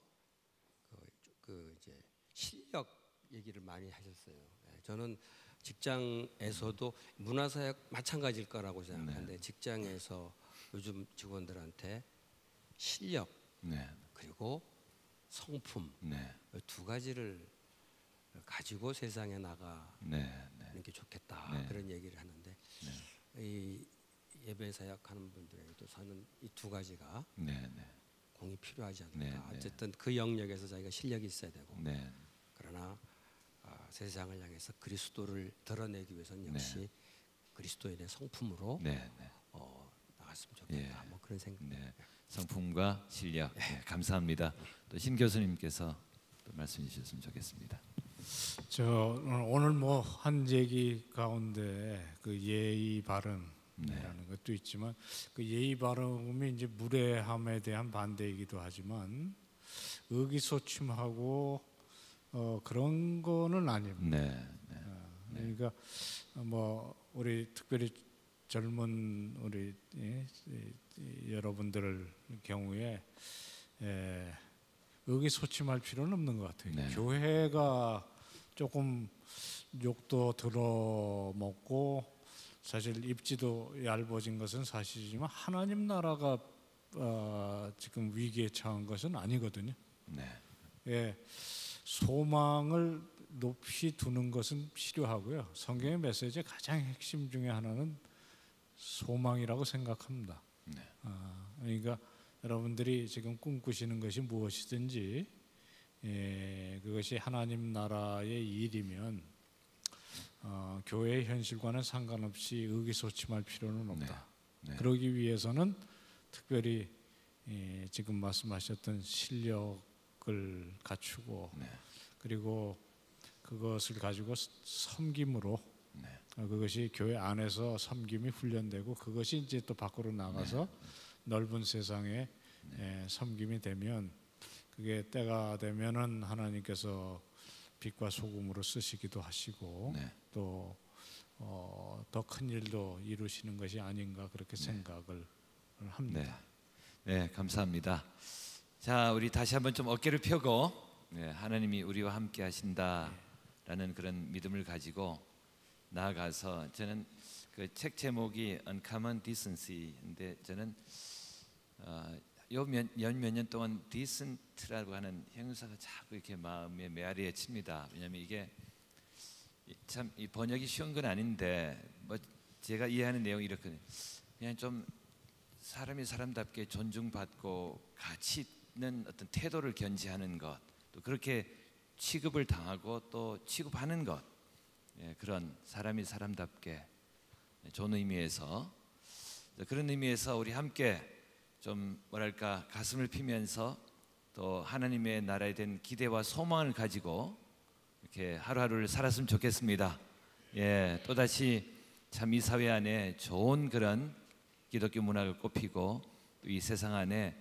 이제 실력 얘기를 많이 하셨어요. 저는 직장에서도 문화사역 마찬가지일 거라고 생각하는데, 직장에서 요즘 직원들한테 실력 그리고 성품 두 가지를 가지고 세상에 나가는 게 좋겠다, 그런 얘기를 하는데, 이 예배 사역하는 분들에게도 저는 이 두 가지가 공이 필요하지 않을까. 어쨌든 그 영역에서 자기가 실력이 있어야 되고, 그러나 세상을 향해서 그리스도를 드러내기 위해서는 역시 그리스도인의 성품으로 나갔으면 좋겠다. 뭐 그런 생각. 성품과 실력. 감사합니다. 또 신 교수님께서 또 말씀해 주셨으면 좋겠습니다. 저 오늘 뭐 한 얘기 가운데 그 예의 발음이라는 것도 있지만, 그 예의 발음이 이제 무례함에 대한 반대이기도 하지만 의기소침하고 그런 거는 아닙니다. 그러니까 뭐 우리 특별히 젊은 우리 여러분들 경우에 의기소침할 필요는 없는 것 같아요. 교회가 조금 욕도 들어먹고 사실 입지도 얇아진 것은 사실이지만 하나님 나라가 지금 위기에 처한 것은 아니거든요. 소망을 높이 두는 것은 필요하고요. 성경의 메시지의 가장 핵심 중에 하나는 소망이라고 생각합니다. 그러니까 여러분들이 지금 꿈꾸시는 것이 무엇이든지 그것이 하나님 나라의 일이면 교회의 현실과는 상관없이 의기소침할 필요는 없다. 그러기 위해서는 특별히 지금 말씀하셨던 실력을 갖추고 그리고 그것을 가지고 섬김으로 그것이 교회 안에서 섬김이 훈련되고 그것이 이제 또 밖으로 나가서 넓은 세상에 섬김이 되면, 그게 때가 되면은 하나님께서 빛과 소금으로 쓰시기도 하시고 또 더 큰 일도 이루시는 것이 아닌가, 그렇게 생각을 합니다. 네, 감사합니다. 자, 우리 다시 한번 좀 어깨를 펴고 하나님이 우리와 함께 하신다라는 그런 믿음을 가지고 나아가서, 저는 그 책 제목이 Uncommon Decency인데, 저는 몇 년 동안 decent라고 하는 형용사가 자꾸 이렇게 마음에 메아리에 칩니다. 왜냐하면 이게 참 이 번역이 쉬운 건 아닌데, 뭐 제가 이해하는 내용이 이렇게, 그냥 좀 사람이 사람답게 존중받고 가치 있는 어떤 태도를 견지하는 것, 또 그렇게 취급을 당하고 또 취급하는 것, 그런 사람이 사람답게 좋은 의미에서, 그런 의미에서 우리 함께 좀 뭐랄까 가슴을 피면서 또 하나님의 나라에 대한 기대와 소망을 가지고 이렇게 하루하루를 살았으면 좋겠습니다. 또다시 참 이 사회 안에 좋은 그런 기독교 문화가 꼽히고, 또 이 세상 안에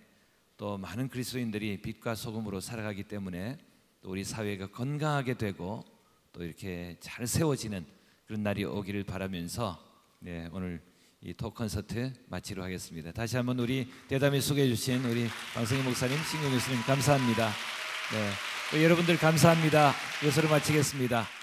또 많은 그리스도인들이 빛과 소금으로 살아가기 때문에 또 우리 사회가 건강하게 되고 또 이렇게 잘 세워지는 그런 날이 오기를 바라면서 오늘 이 토크 콘서트 마치도록 하겠습니다. 다시 한번 우리 대담에 소개해 주신 우리 방성희 목사님, 신경 교수님 감사합니다. 또 여러분들 감사합니다. 이것으로 마치겠습니다.